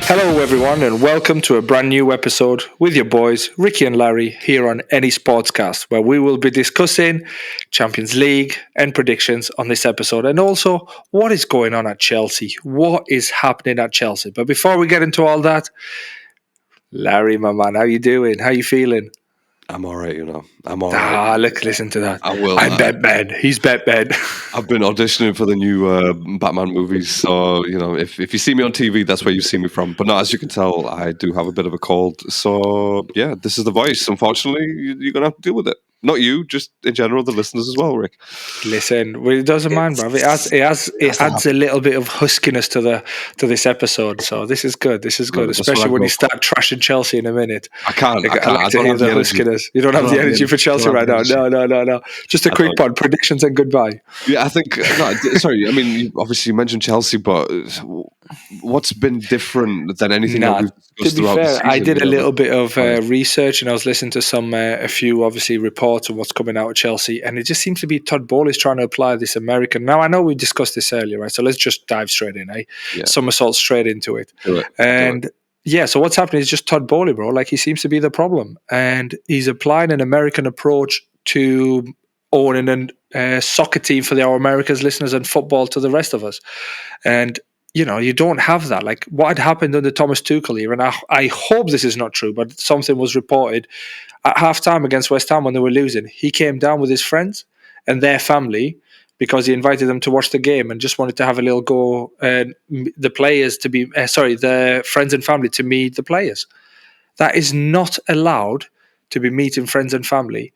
Hello, everyone, and welcome to a brand new episode with your boys, Ricky and Larry, here on NESportscast, where we will be discussing Champions League and predictions on this episode, and also what is going on at Chelsea, what is happening at Chelsea. But before we get into all that, Larry, my man, how you doing? How you feeling? I'm all right, I'm all right. Look, listen to that. I will. I'm Batman. He's Batman. I've been auditioning for the new Batman movies, so, if you see me on TV, that's where you see me from. But no, as you can tell, I do have a bit of a cold. So, yeah, this is the voice. Unfortunately, you're going to have to deal with it. Not you, just in general, the listeners as well, Rick. Listen, it doesn't mind, bruv. It adds a little bit of huskiness to this episode. So this is good. This is good, especially when you start trashing Chelsea in a minute. I can't. I like to hear the huskiness. You don't have the energy for Chelsea right now. No. Just a quick one. Predictions and goodbye. Yeah, I think. Sorry. I mean, obviously you mentioned Chelsea, but what's been different than anything that we've discussed throughout the season? I did a little bit of research, and I was listening to a few obviously reports of what's coming out of Chelsea, and it just seems to be Todd Bowley's trying to apply this American. Now I know we discussed this earlier, right? So let's just dive straight in, somersault straight into it. Yeah, so what's happening is just Todd Bowley, bro. Like, he seems to be the problem, and he's applying an American approach to owning a soccer team for our America's listeners and football to the rest of us, and you don't have that. Like, what had happened under Thomas Tuchel here, and I hope this is not true, but something was reported at halftime against West Ham when they were losing. He came down with his friends and their family because he invited them to watch the game and just wanted to have a little go. The friends and family to meet the players. That is not allowed to be meeting friends and family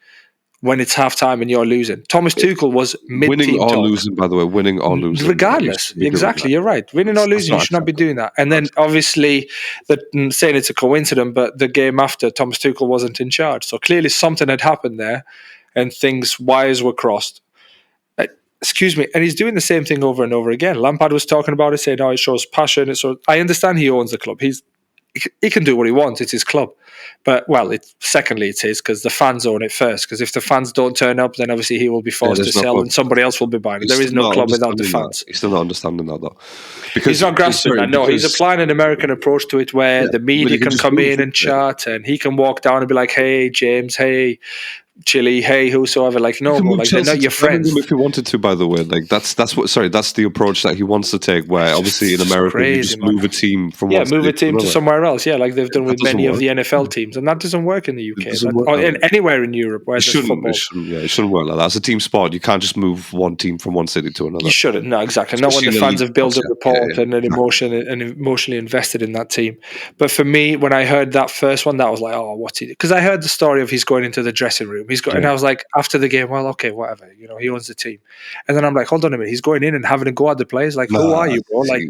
when it's halftime and you're losing. Thomas Tuchel was winning or losing, by the way, winning or losing. Regardless, exactly, you're right. Winning or losing, you should not be doing that. And then obviously, saying it's a coincidence, but the game after, Thomas Tuchel wasn't in charge. So clearly something had happened there and wires were crossed. Excuse me. And he's doing the same thing over and over again. Lampard was talking about it, saying, it shows passion. I understand he owns the club. He can do what he wants. It's his club. But, secondly, it's his because the fans own it first. Because if the fans don't turn up, then obviously he will be forced to sell and somebody else will be buying it. There is no club without the fans. He's still not understanding that, though. Because he's not grasping that. No, he's applying an American approach to it where the media can come in and chat and he can walk down and be like, hey, James, hey, Chile, hey, whosoever. Like, no, they're not your friends. If he wanted to, by the way, that's the approach that he wants to take. Where obviously in America you just move a team from to somewhere else. Yeah, like they've done with many of the NFL teams, and that doesn't work in the UK or anywhere in Europe where there's football. It shouldn't work like that. It's a team sport. You can't just move one team from one city to another. You shouldn't. No, exactly. Not when the fans have built a rapport and emotionally invested in that team. But for me, when I heard that first one, that was like, oh, what's he? Because I heard the story of he's going into the dressing room. And I was like, after the game, well, okay, whatever. He owns the team. And then I'm like, hold on a minute. He's going in and having a go at the players. Like, who are you, bro? Like,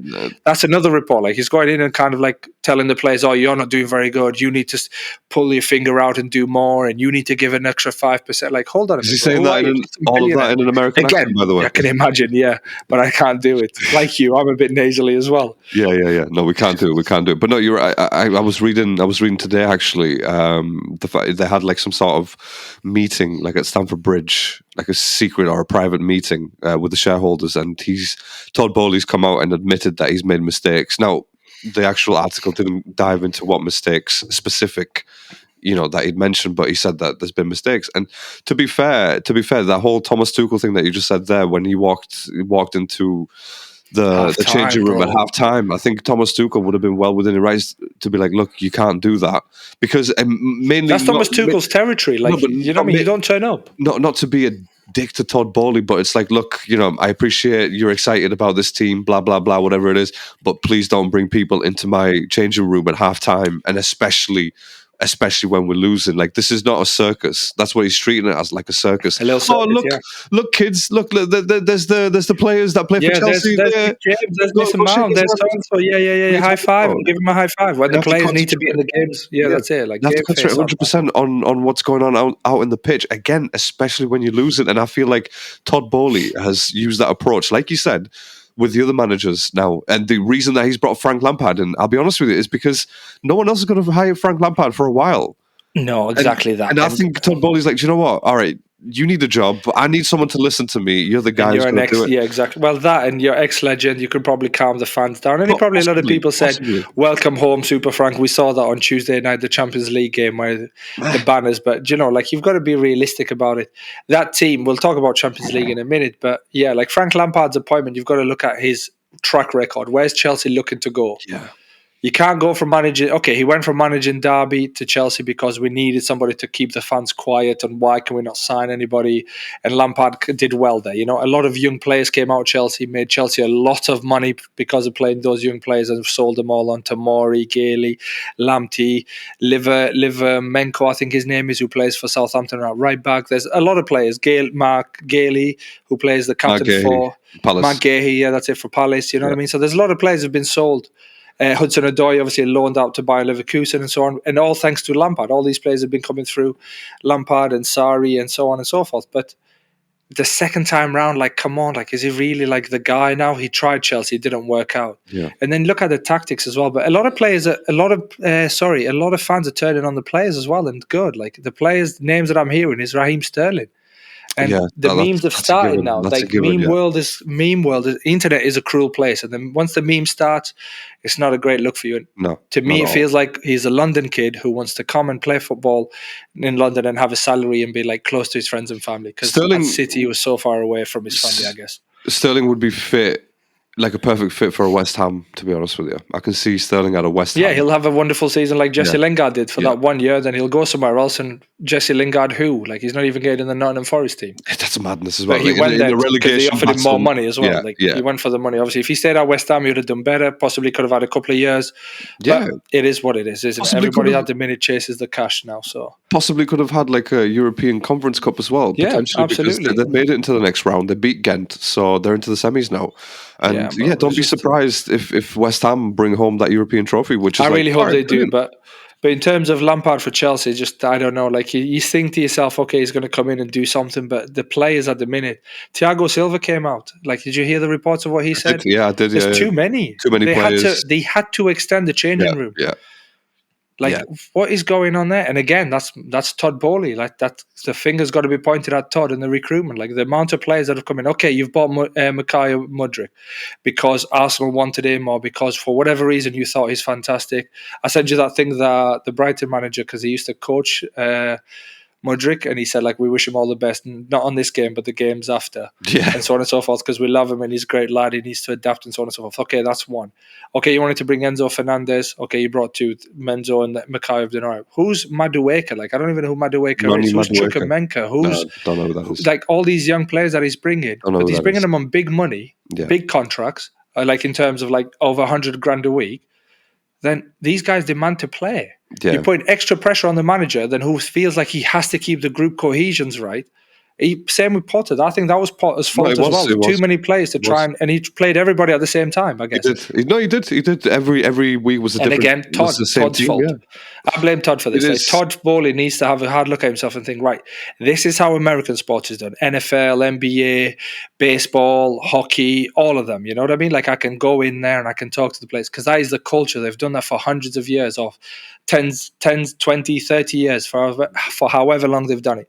that's another report. Like, he's going in and kind of like telling the players, oh, you're not doing very good. You need to pull your finger out and do more. And you need to give an extra 5%. Like, hold on a minute. Is he saying that all of that in an American accent, by the way? I can imagine, yeah. But I can't do it. Like you, I'm a bit nasally as well. Yeah. No, we can't do it. But no, you're right. I was reading today, actually, the fact they had like some sort of meeting like at Stamford Bridge, like a secret or a private meeting with the shareholders, and Todd Bowley's come out and admitted that he's made mistakes. Now, the actual article didn't dive into what mistakes specific, that he'd mentioned, but he said that there's been mistakes. And to be fair, that whole Thomas Tuchel thing that you just said there, when he walked into the changing room at halftime, I think Thomas Tuchel would have been well within his rights to be like, look, you can't do that, because mainly that's Thomas Tuchel's territory. Like, you don't turn up. Not to be a dick to Todd Bowley, but it's like, look, I appreciate you're excited about this team, blah blah blah, whatever it is, but please don't bring people into my changing room at halftime, and especially when we're losing. Like, this is not a circus. That's what he's treating it as, like a circus. Look, kids, look, there's the players that play for Chelsea. There's James, there's Mason Mount, there's so-and-so. Yeah. High five. Give him a high five. When the players need to be in the games. Yeah, that's it. Like, you have to concentrate 100% on what's going on out in the pitch. Again, especially when you're losing. And I feel like Todd Bowley has used that approach, like you said, with the other managers now. And the reason that he's brought Frank Lampard in, I'll be honest with you, is because no one else is going to hire Frank Lampard for a while. No, exactly that. And I think Todd Bowley's like, do you know what? All right, you need a job, but I need someone to listen to me. You're the guy who's going to do it. Yeah, exactly. Well, that and your ex-legend, you could probably calm the fans down. And probably a lot of people said, welcome home, Super Frank. We saw that on Tuesday night, the Champions League game, where the banners. But, you've got to be realistic about it. That team, we'll talk about Champions League in a minute. But, yeah, like Frank Lampard's appointment, you've got to look at his track record. Where's Chelsea looking to go? Yeah. You can't go from managing... Okay, he went from managing Derby to Chelsea because we needed somebody to keep the fans quiet, and why can we not sign anybody? And Lampard did well there. A lot of young players came out of Chelsea, made Chelsea a lot of money because of playing those young players, and sold them all on to Mori, Gailey, Lamptey, Livermenko, I think his name is, who plays for Southampton at right back. There's a lot of players. Mark Gailey, who plays the captain for Palace. Mark Gahey, yeah, that's it, for Palace. You know what I mean? So there's a lot of players who've been sold. Hudson-Odoi obviously loaned out to Bayer Leverkusen and so on, and all thanks to Lampard. All these players have been coming through Lampard and Sarri and so on and so forth. But the second time round, come on, is he really the guy now? He tried Chelsea, it didn't work out. Yeah. And then look at the tactics as well. But a lot of players, a lot of fans are turning on the players as well, and good. The players' names that I'm hearing is Raheem Sterling. And the memes have started now. Meme world, internet is a cruel place. And then once the meme starts, it's not a great look for you. No. To me, it feels like he's a London kid who wants to come and play football in London and have a salary and be close to his friends and family. Because at City, he was so far away from his family, I guess. Sterling would be fit. A perfect fit for a West Ham, to be honest with you. I can see Sterling at a West Ham. Yeah, he'll have a wonderful season like Jesse Lingard did for that 1 year. Then he'll go somewhere else, and Jesse Lingard, he's not even getting in the Nottingham Forest team. That's madness as well. But he went there because they offered him more money as well. He went for the money. Obviously, if he stayed at West Ham, he would have done better. Possibly could have had a couple of years. Yeah, but it is what it is, isn't it? Everybody at the minute chases the cash now. So possibly could have had a European Conference Cup as well. Yeah, absolutely. Because they made it into the next round. They beat Ghent, so they're into the semis now. And don't be surprised if West Ham bring home that European trophy, which is I really hope they do. But in terms of Lampard for Chelsea, just I don't know. You think to yourself, okay, he's going to come in and do something. But the players at the minute, Thiago Silva came out. Did you hear the reports of what he said? I did. There's too many. Too many players. They had to extend the changing room. Yeah. What is going on there? And again, that's Todd Bowley. The finger's got to be pointed at Todd and the recruitment. The amount of players that have come in. Okay, you've bought Mikhail Mudryk because Arsenal wanted him, or because for whatever reason you thought he's fantastic. I sent you that thing that the Brighton manager, because he used to coach Mudryk, and he said we wish him all the best, not on this game but the games after, and so on and so forth, because we love him and he's a great lad, he needs to adapt and so on and so forth. Okay, that's one. Okay, you wanted to bring Enzo Fernandez. Okay, you brought two, Menzo and Mikhail have done all right. Who's Madueke? I don't even know who Madueke is. Who's Chukwuemeka? Don't know who that is. All these young players that he's bringing, but he's bringing them on big money, big contracts, in terms of over 100 grand a week. Then these guys demand to play. Yeah. You put extra pressure on the manager, then who feels like he has to keep the group cohesions right. Same with Potter. I think that was Potter's fault as well. Too many players to try and he played everybody at the same time, I guess. He did. He did. Every week was a different. And again, Todd's fault. Yeah. I blame Todd for this. Todd Bowley needs to have a hard look at himself and think, right, this is how American sports is done. NFL, NBA, baseball, hockey, all of them. You know what I mean? I can go in there and I can talk to the players, because that is the culture. They've done that for hundreds of years, or 10, 20, 30 years, for however long they've done it.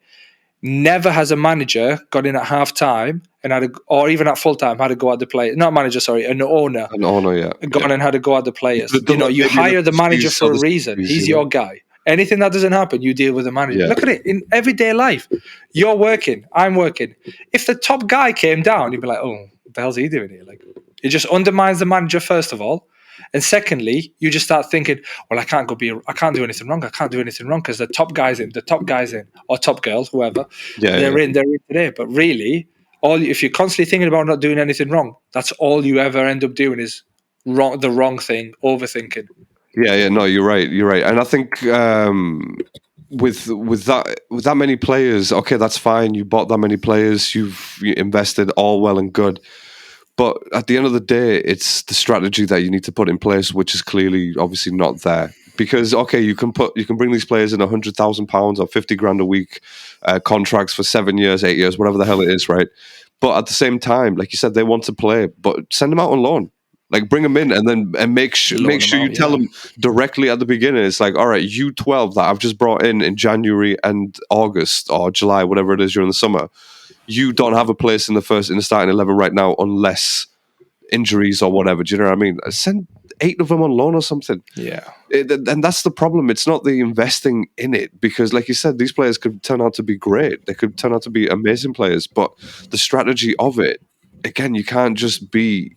Never has a manager got in at half time and or even at full time, had to go at the players. Not manager, sorry, an owner. An owner, yeah. Gone and had to go at the players. You hire the manager for a reason. He's your guy. Anything that doesn't happen, you deal with the manager. Yeah. Look at it in everyday life. You're working, I'm working. If the top guy came down, you'd be like, oh, what the hell's he doing here? It just undermines the manager, first of all. And secondly, you just start thinking, well, I can't do anything wrong. I can't do anything wrong because the top guy's in, or top girl, whoever. They're in today. But really, if you're constantly thinking about not doing anything wrong, that's all you ever end up doing is the wrong thing, overthinking. Yeah, no, you're right. And I think with that many players, okay, that's fine. You bought that many players, you've invested, all well and good. But at the end of the day, it's the strategy that you need to put in place, which is clearly, obviously, not there. Because okay, you can bring these players in £100,000 or 50 grand a week contracts for 7 years, 8 years, whatever the hell it is, right? But at the same time, like you said, they want to play, but send them out on loan. Like, bring them in and make sure you tell them directly at the beginning. It's like, all right, you 12 that I've just brought in January and August or July, whatever it is during the summer, you don't have a place in the starting 11 right now unless injuries or whatever. Do you know what I mean? Send 8 of them on loan or something. Yeah. And that's the problem. It's not the investing in it, because, like you said, these players could turn out to be great. They could turn out to be amazing players, but the strategy of it, again, you can't just be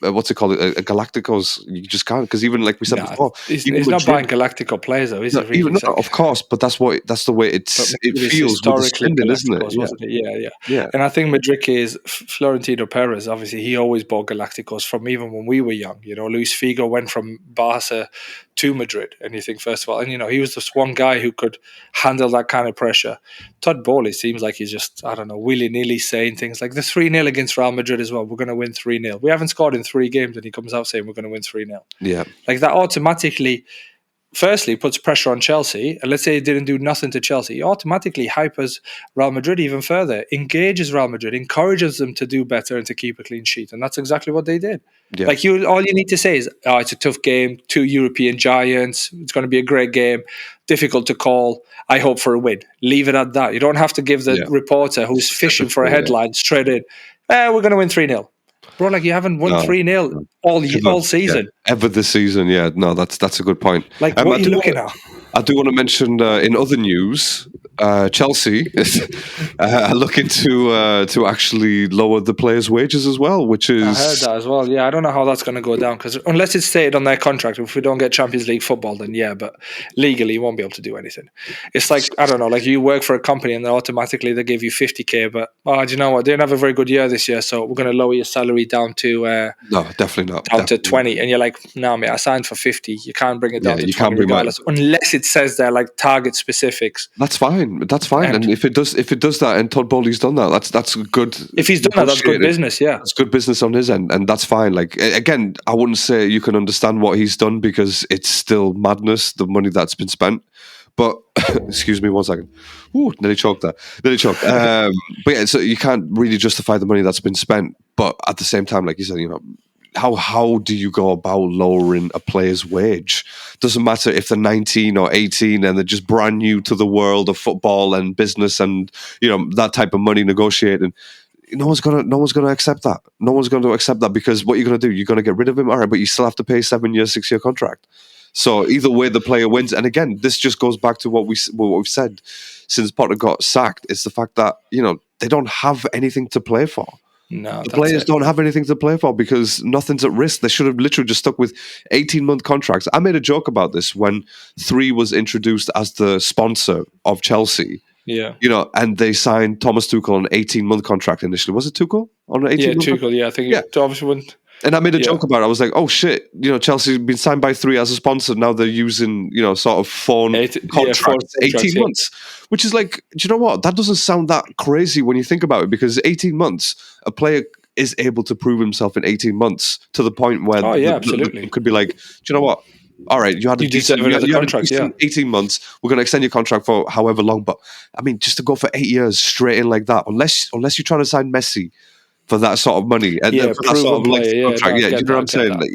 what's it called? A Galacticos. You just can't, because even like we said before, he's not buying Galactico players though, is he? Really? Even, of course, but that's the way it feels historically with the spending, isn't it? Wasn't it? Yeah. And I think Madrid is Florentino Perez. Obviously, he always bought Galacticos from even when we were young. You know, Luis Figo went from Barca to Madrid, and you think, first of all, and he was just one guy who could handle that kind of pressure. Todd Bowley seems like he's just, I don't know, willy-nilly saying things like the 3-0 against Real Madrid as well. We're going to win 3-0. We haven't scored in 3 games, and he comes out saying we're going to win 3-0. Yeah, like that automatically. Firstly, puts pressure on Chelsea, and let's say it didn't do nothing to Chelsea, it automatically hypers Real Madrid even further, engages Real Madrid, encourages them to do better and to keep a clean sheet, and that's exactly what they did. Yeah. Like all you need to say is, "Oh, it's a tough game, 2 European giants. It's going to be a great game, difficult to call. I hope for a win." Leave it at that. You don't have to give the reporter who's fishing for a headline straight in. We're going to win 3-0. Bro, like you haven't won 3-0 all season. Yeah, ever this season, yeah. No, that's a good point. Like, what are you looking at? I do want to mention, in other news, Chelsea are looking to actually lower the players' wages as well, which is... I heard that as well, yeah. I don't know how that's going to go down, because unless it's stated on their contract, if we don't get Champions League football, then yeah, but legally you won't be able to do anything. It's like, I don't know, like you work for a company and then automatically they give you 50k, but do you know what? They didn't have a very good year this year, so we're going to lower your salary down to... no, definitely not. Down to 20, and you're like, no, mate, I signed for 50. You can't bring it down to 20 regardless, unless it says they're like target specifics. That's fine. And if it does that, and Todd Bowley's done that, that's good. If he's done that, that's good business. Yeah, it's good business on his end, and that's fine. Like, again, I wouldn't say you can understand what he's done, because it's still madness, the money that's been spent. But excuse me 1 second. Ooh, nearly choked there. But yeah, so you can't really justify the money that's been spent. But at the same time, like you said, how do you go about lowering a player's wage? Doesn't matter if they're 19 or 18 and they're just brand new to the world of football and business and that type of money negotiating. No one's gonna accept that. No one's going to accept that, because what you're going to do, you're going to get rid of him, all right, but you still have to pay 7-year, 6-year contract. So either way, the player wins. And again, this just goes back to what we've said since Potter got sacked. It's the fact that they don't have anything to play for. No, the players don't have anything to play for, because nothing's at risk. They should have literally just stuck with 18-month contracts. I made a joke about this when 3 was introduced as the sponsor of Chelsea. Yeah. And they signed Thomas Tuchel on an 18-month contract initially. Was it Tuchel on an 18-month? Yeah, Tuchel. Yeah, I think it obviously wouldn't. And I made a joke about it. I was like, "Oh shit! Chelsea's been signed by 3 as a sponsor. Now they're using, sort of phone contracts, 18 months." Which is like, do you know what? That doesn't sound that crazy when you think about it, because 18 months, a player is able to prove himself in 18 months to the point where absolutely. It could be like, do you know what? All right, you had a decent contract, 18 months. We're going to extend your contract for however long. But I mean, just to go for 8 years straight in like that, unless you're trying to sign Messi for that sort of money and for that sort of contract. You know what I'm saying? Like,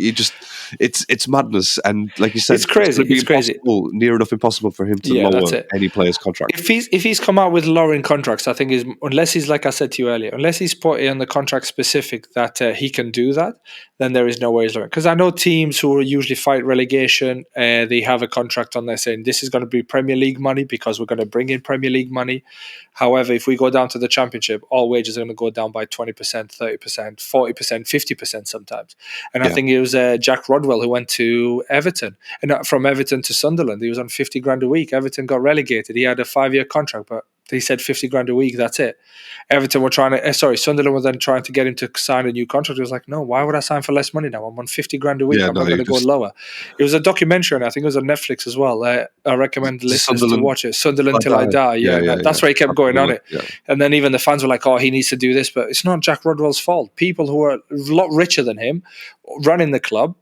it's madness, and like you said, it's crazy. It's crazy. Near enough impossible for him to lower any player's contract. If he's come out with lowering contracts, I think unless he's, like I said to you earlier, unless he's put in the contract specific that he can do that, then there is no way he's lowering. Because I know teams who usually fight relegation, they have a contract on there saying this is going to be Premier League money because we're going to bring in Premier League money. However, if we go down to the Championship, all wages are going to go down by 20%, 30%, 40%, 50% sometimes. And I think it was Jack Rodwell who went to Everton, and from Everton to Sunderland. He was on 50 grand a week. Everton got relegated. He had a 5-year contract, but he said 50 grand a week, that's it. Everton were Sunderland were then trying to get him to sign a new contract. He was like, no, why would I sign for less money now? I'm on 50 grand a week. I'm not going to go lower. It was a documentary, and I think it was on Netflix as well. I recommend listeners to watch it. Sunderland Till I Die. That's why he kept going on it. Yeah. And then even the fans were like, oh, he needs to do this. But it's not Jack Rodwell's fault. People who are a lot richer than him running the club,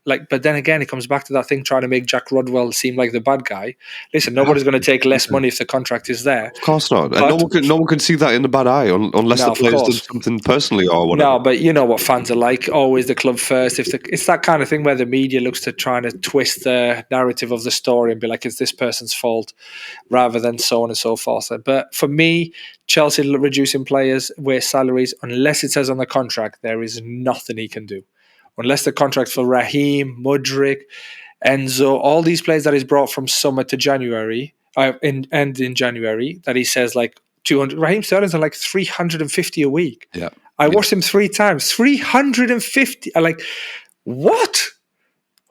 But then again, it comes back to that thing trying to make Jack Rodwell seem like the bad guy. Listen, nobody's going to take less money if the contract is there. Of course not. And no one can see that in the bad eye unless the player's done something personally or whatever. No, but you know what fans are like. Always the club first. It's that kind of thing where the media looks to try to twist the narrative of the story and be like, it's this person's fault, rather than so on and so forth. But for me, Chelsea reducing players' wage salaries, unless it says on the contract, there is nothing he can do. Unless the contract for Raheem, Mudryk, Enzo, all these players that he's brought from summer to January, in January, that he says like 200. Raheem Sterling's on like 350 a week. Yeah, I watched him 3 times. 350. I'm like, what?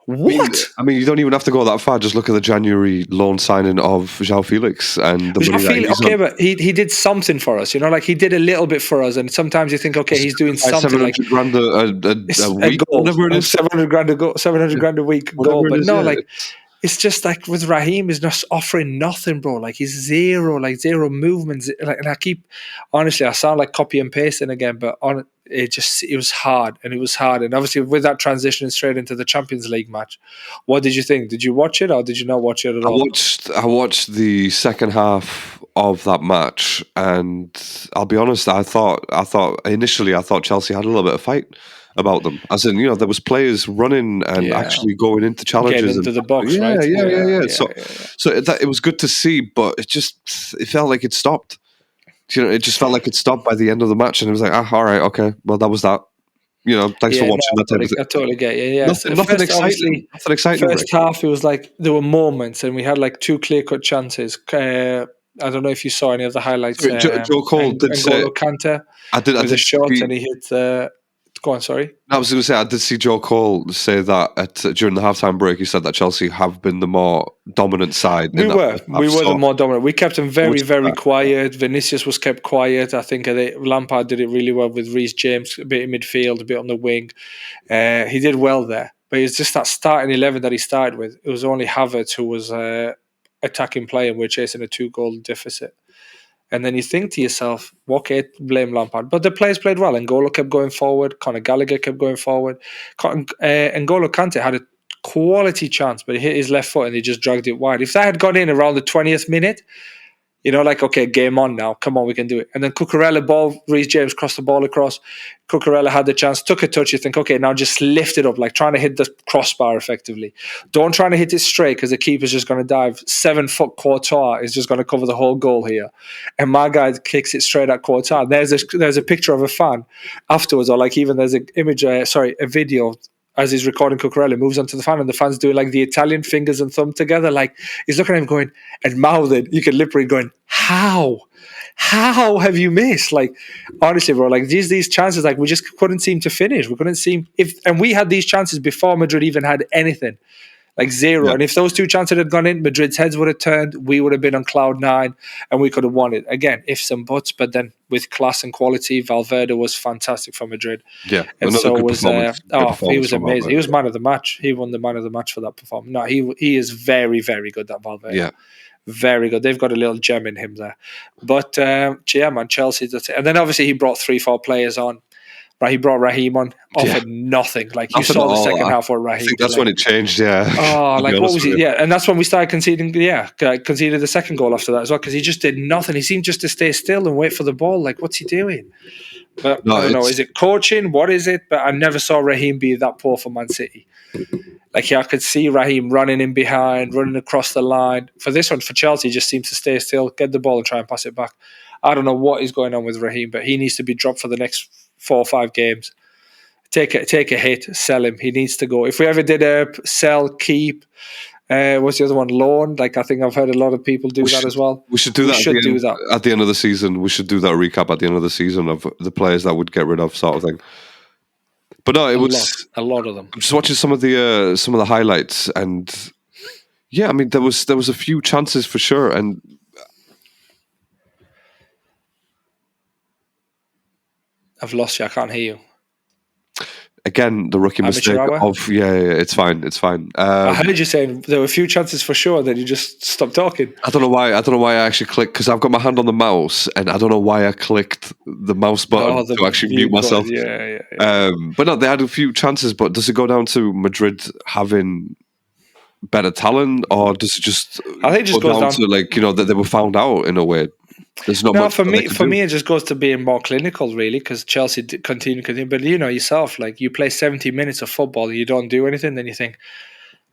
What? I mean, you don't even have to go that far. Just look at the January loan signing of João Felix and the money that he's on. But he did something for us. You know, like he did a little bit for us. And sometimes you think, okay, he's doing something. 700 like grand a week, goal, whatever it is. 700 grand a goal, 700 grand a week goal. But no, like it's just like with Raheem, he's not offering nothing, bro. Like he's zero movements. Like, and honestly, I sound like copy and pasting again, but it was hard, and obviously with that transition straight into the Champions League match, what did you think? Did you watch it or did you not watch it at all? I watched the second half of that match, and I'll be honest, I thought initially Chelsea had a little bit of fight about them, as in, there was players running and actually going into challenges, getting into the box, yeah, right? Yeah. So it was good to see, but it felt like it stopped. It just felt like it stopped by the end of the match, and it was like, all right, okay, well, that was that. Thanks for watching that type of thing. I totally get you. Yeah, nothing exciting. Nothing exciting. First half, it was like there were moments, and we had like 2 clear-cut chances. I don't know if you saw any of the highlights. Joe Cole did say, Kante I did a shot, and he hit. Go on, sorry. I was going to say, I did see Joe Cole say that during the halftime break. He said that Chelsea have been the more dominant side. We were the more dominant. We kept them very, very quiet. Vinicius was kept quiet. I think Lampard did it really well with Reece James, a bit in midfield, a bit on the wing. He did well there. But it's just that starting 11 that he started with. It was only Havertz who was attacking play, and we're chasing a 2-goal deficit. And then you think to yourself, okay, blame Lampard. But the players played well. N'Golo kept going forward. Conor Gallagher kept going forward. N'Golo Kante had a quality chance, but he hit his left foot and he just dragged it wide. If that had gone in around the 20th minute, like, okay, game on now. Come on, we can do it. And then Cucurella Reece James crossed the ball across. Cucurella had the chance, took a touch. You think, okay, now just lift it up, like trying to hit the crossbar effectively. Don't try to hit it straight because the keeper's just going to dive. 7-foot Courtois is just going to cover the whole goal here. And my guy kicks it straight at Courtois. There's a picture of a fan afterwards, or like even there's an image, a video as he's recording Cucurella, moves onto the fan, and the fan's doing like the Italian fingers and thumb together. Like he's looking at him going and mouthing. You can lip read going, how have you missed? Like honestly, bro, like these chances, like we just couldn't seem to finish. We couldn't seem and we had these chances before Madrid even had anything. Like zero. Yeah. And if those 2 chances had gone in, Madrid's heads would have turned. We would have been on cloud 9 and we could have won it. Again, ifs and buts, but then with class and quality, Valverde was fantastic for Madrid. Yeah. And so was he was amazing. He was man of the match. He won the man of the match for that performance. No, he is very, very good, that Valverde. Yeah. Very good. They've got a little gem in him there. But yeah, man, Chelsea, that's it. And then obviously he brought 3-4 players on. Right, he brought Raheem on, offered nothing. Like you saw the second half for Raheem. I think that's when it changed. Yeah. Oh, like what was he? Yeah, and that's when we started conceding. Yeah, conceded the second goal after that as well because he just did nothing. He seemed just to stay still and wait for the ball. Like, what's he doing? But I don't know. Is it coaching? What is it? But I never saw Raheem be that poor for Man City. Like, I could see Raheem running in behind, running across the line. For this one, for Chelsea, he just seems to stay still, get the ball, and try and pass it back. I don't know what is going on with Raheem, but he needs to be dropped for the next 4 or 5 games. Take a hit, sell him. He needs to go. If we ever did a sell, keep, what's the other one? Loan. Like I think I've heard a lot of people do that as well. We should do that. At the end of the season. We should do that recap at the end of the season of the players that would get rid of, sort of thing. But no, it was a lot of them. I'm just watching some of the highlights, and yeah, I mean there was a few chances for sure, and I've lost you. I can't hear you. again, the rookie mistake of it's fine. I heard you saying there were a few chances for sure, then you just stopped talking. I don't know why I actually clicked, because I've got my hand on the mouse and I don't know why I clicked the mouse button to actually mute myself. But no, they had a few chances. But does it go down to Madrid having better talent, or does it just I think it just goes down to that they were found out in a way? There's not much for me, it just goes to being more clinical, really, because Chelsea continue. But yourself, like, you play 70 minutes of football, you don't do anything, then you think,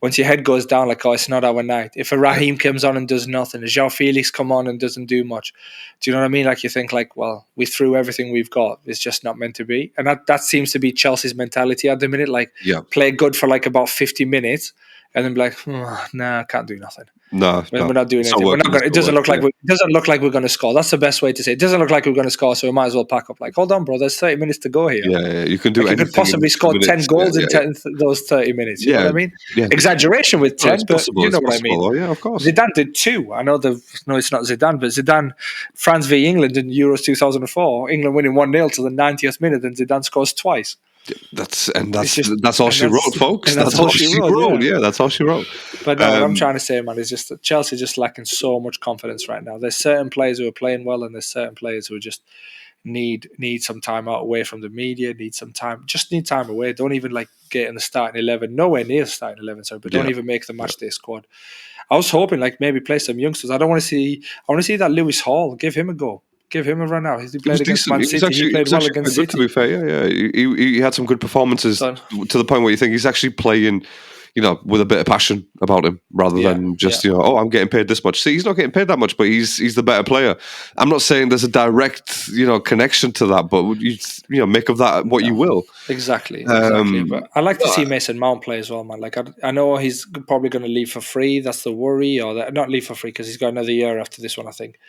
once your head goes down, like, oh, it's not our night. If a Raheem comes on and does nothing, a João Felix come on and doesn't do much, do you know what I mean? Like, you think, like, well, we threw everything we've got. It's just not meant to be. And that seems to be Chelsea's mentality at the minute. Like, play good for like about 50 minutes and then be like, I can't do nothing. No, we're not doing anything. We're not going. It doesn't look like we're going to score. That's the best way to say it. It doesn't look like we're going to score, so we might as well pack up. Like, hold on, bro. There's 30 minutes to go here. Yeah, you can do anything. You could possibly score 10 goals in those 30 minutes. You know what I mean? Yeah. Exaggeration with 10, but you know what I mean. Yeah, of course. Zidane did 2. I know it's not Zidane, but Zidane, France v England in Euros 2004. England winning 1-0 to the 90th minute, and Zidane scores twice. That's all she wrote, folks. That's all she wrote. Yeah, that's all she wrote. But no, what I'm trying to say, man, is just that Chelsea just lacking so much confidence right now. There's certain players who are playing well, and there's certain players who just need some time out away from the media. Need time away. Don't even get in the starting 11. Nowhere near the starting 11. Sorry, but don't even make the matchday squad. I was hoping maybe play some youngsters. I want to see that Lewis Hall. Give him a go. Give him a run out. He played against Man City. He played well against City. To be fair, he had some good performances to the point where you think he's actually playing, with a bit of passion about him, rather than just I'm getting paid this much. See, he's not getting paid that much, but he's the better player. I'm not saying there's a direct connection to that, but you make of that what you will. Exactly. But I like to see Mason Mount play as well, man. Like, I know he's probably going to leave for free. That's the worry, or not leave for free because he's got another year after this one, I think.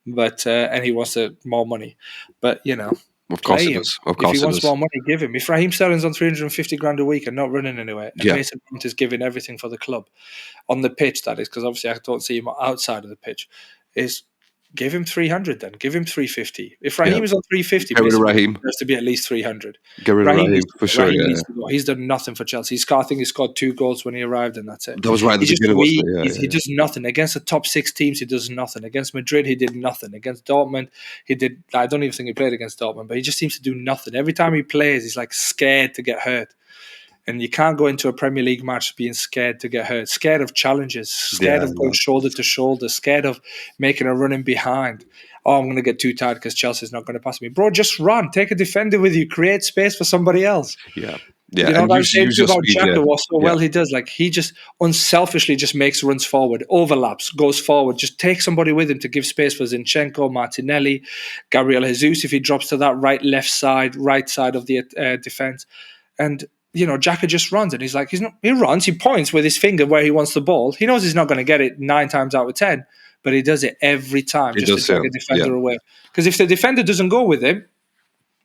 But and he wants more money. But of course he does. Of course if he wants more money, give him. If Raheem Sterling's on 350 grand a week and not running anywhere, and Mason Mount is giving everything for the club on the pitch, that is, because obviously I don't see him outside of the pitch, is give him 300 then. Give him 350. If Raheem is on 350, Raheem has to be at least 300. Get rid of Raheem for sure. He's done nothing for Chelsea. I think he scored 2 goals when he arrived, and that's it. That was right at the beginning, wasn't it? He does nothing. Against the top 6 teams, he does nothing. Against Madrid, he did nothing. Against Dortmund, he did. I don't even think he played against Dortmund, but he just seems to do nothing. Every time he plays, he's scared to get hurt. And you can't go into a Premier League match being scared to get hurt, scared of challenges, scared of going shoulder to shoulder, scared of making a run in behind. Oh, I'm going to get too tired because Chelsea's not going to pass me. Bro, just run. Take a defender with you. Create space for somebody else. Yeah. That same thing about Xhaka well he does. He just unselfishly just makes runs forward, overlaps, goes forward. Just take somebody with him to give space for Zinchenko, Martinelli, Gabriel Jesus if he drops to that right side of the defense. And Xhaka just runs, and he runs, he points with his finger where he wants the ball. He knows he's not going to get it 9 times out of 10, but he does it every time to take a defender away. Because if the defender doesn't go with him,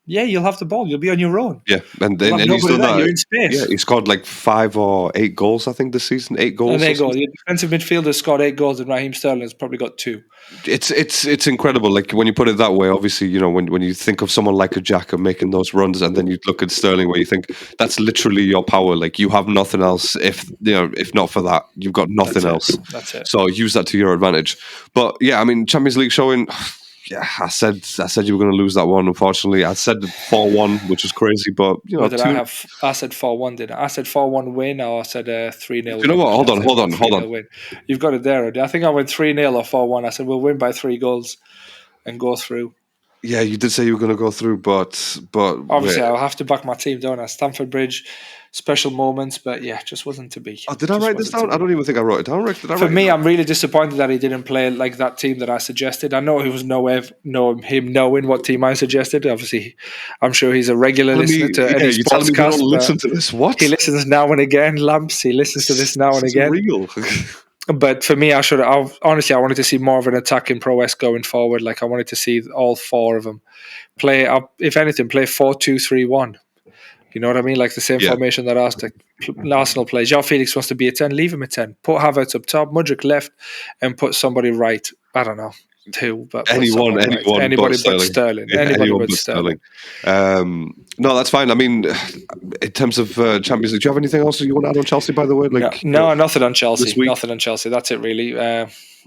you'll have the ball. You'll be on your own. Yeah, and he's done that. You're in space. Yeah, he scored 5 or 8 goals, I think, this season. 8 goals. And there you go. Your defensive midfielder scored 8 goals, and Raheem Sterling has probably got 2. It's incredible. When you put it that way, obviously, when you think of someone like a Xhaka making those runs, and then you look at Sterling, where you think that's literally your power. You have nothing else. If not for that, you've got nothing else. That's it. So use that to your advantage. But Champions League showing. Yeah, I said you were going to lose that one. Unfortunately, I said 4-1, which was crazy. But I said 4-1, didn't I? I said 4-1 win, or I said 3-0. You know what? Hold on. Win. You've got it there. I think I went 3-0 or 4-1. I said we'll win by 3 goals and go through. Yeah, you did say you were going to go through, but obviously I'll have to back my team, don't I? Stamford Bridge, special moments, but just wasn't to be. Oh, did I write this down? I don't even think I wrote it down. For me, I'm really disappointed that he didn't play like that team that I suggested. I know he was him knowing what team I suggested. Obviously, I'm sure he's a regular listener to NESportscast. Listen to this. What? He listens now and again. Lamps. He listens to this now and again. Real. But for me, honestly, I wanted to see more of an attacking prowess going forward. I wanted to see all 4 of them play up. If anything, play 4-2-3-1. You know what I mean? The same formation that Arsenal plays. João Felix wants to be a 10. Leave him a 10. Put Havertz up top, Mudryk left, and put somebody right. I don't know. Who but Anyone someone, right? Anybody but Sterling. Yeah, Anybody anyone but Sterling. No, that's fine. I mean, in terms of Champions League, do you have anything else you want to add on Chelsea? By the way, No, nothing on Chelsea. this week? Nothing on Chelsea. That's it, really.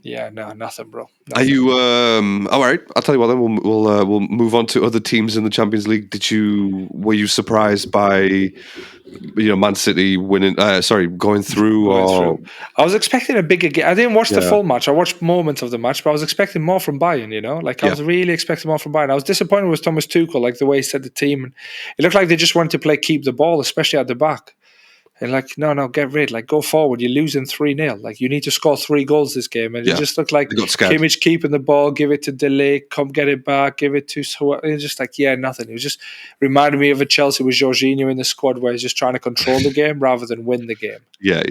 No, nothing, bro. Are Nothing. you all right? I'll tell you what. Then we'll move on to other teams in the Champions League. Were you surprised by Man City winning? Going through. I was expecting a bigger game. I didn't watch the Yeah. full match. I watched moments of the match, but I was expecting more from Bayern. I was really expecting more from Bayern. I was disappointed with Thomas Tuchel, like the way he set the team, and it looked like they just wanted to play keep the ball, especially at the back. And no, get rid. Go forward. You're losing 3-0. You need to score 3 goals this game. And it just looked like Kimmich keeping the ball, give it to De Ligt, come get it back, give it to... It was just nothing. It was just reminded me of a Chelsea with Jorginho in the squad where he's just trying to control the game rather than win the game. Yeah.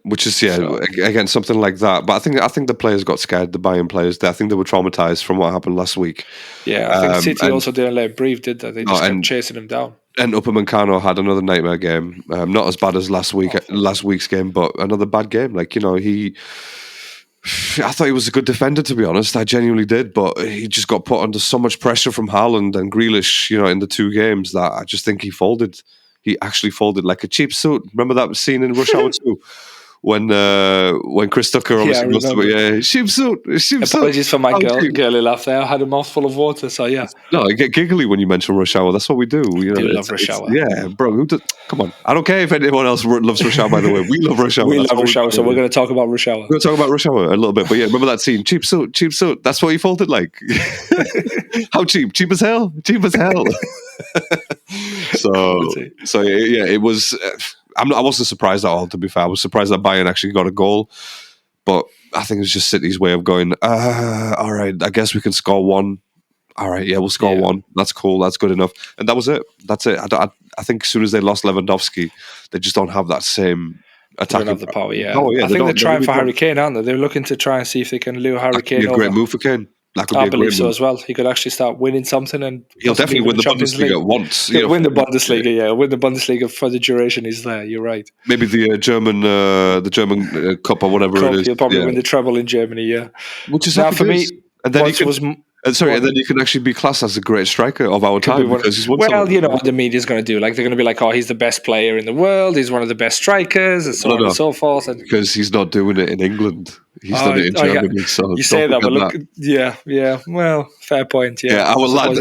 Which is, again, something like that. But I think the players got scared, the Bayern players. I think they were traumatized from what happened last week. Yeah, I think City also didn't let it breathe, did they? They just kept chasing him down. And Upamecano had another nightmare game. Not as bad as last week's game, but another bad game. I thought he was a good defender, to be honest. I genuinely did, but he just got put under so much pressure from Haaland and Grealish, in the 2 games that I just think he folded. He actually folded like a cheap suit. Remember that scene in Rush Hour 2? When Chris Tucker obviously sheep suit. Apologies for my girly laugh there. I had a mouthful of water, so yeah. No, I get giggly when you mention Rush Hour. That's what we do. I do love Rush Hour. Yeah, bro. Come on. I don't care if anyone else loves Rush Hour, by the way. We love Rush Hour. We love Rush Hour, so we're going to talk about Rush Hour. We're going to talk about Rush Hour a little bit. But yeah, remember that scene? Cheap suit. That's what he folded like. How cheap? Cheap as hell. So yeah, it was... I wasn't surprised at all, to be fair. I was surprised that Bayern actually got a goal. But I think it's just City's way of going, all right, I guess we can score 1. All right, yeah, we'll score 1. That's cool. That's good enough. And that was it. That's it. I think as soon as they lost Lewandowski, they just don't have that same attacking. They don't have the power, yeah. Oh, yeah, I think they're trying for Harry Kane, aren't they? They're looking to try and see if they can lure Harry Kane over. A great move for Kane. I believe so as well. He could actually start winning something, and he'll definitely win the Bundesliga once. He'll win the Bundesliga, yeah. Win the Bundesliga for the duration he's there. You're right. Maybe the German Cup or whatever it is. He'll probably win the treble in Germany, yeah. Which is for me. And then and then you can actually be classed as a great striker of our time because he's won something. What the media's going to do. They're going to be like, oh, he's the best player in the world. He's one of the best strikers, and so on and so forth. And because he's not doing it in England. He's done it in Germany. Yeah. So you say that, but look, yeah. Well, fair point. Yeah, I will land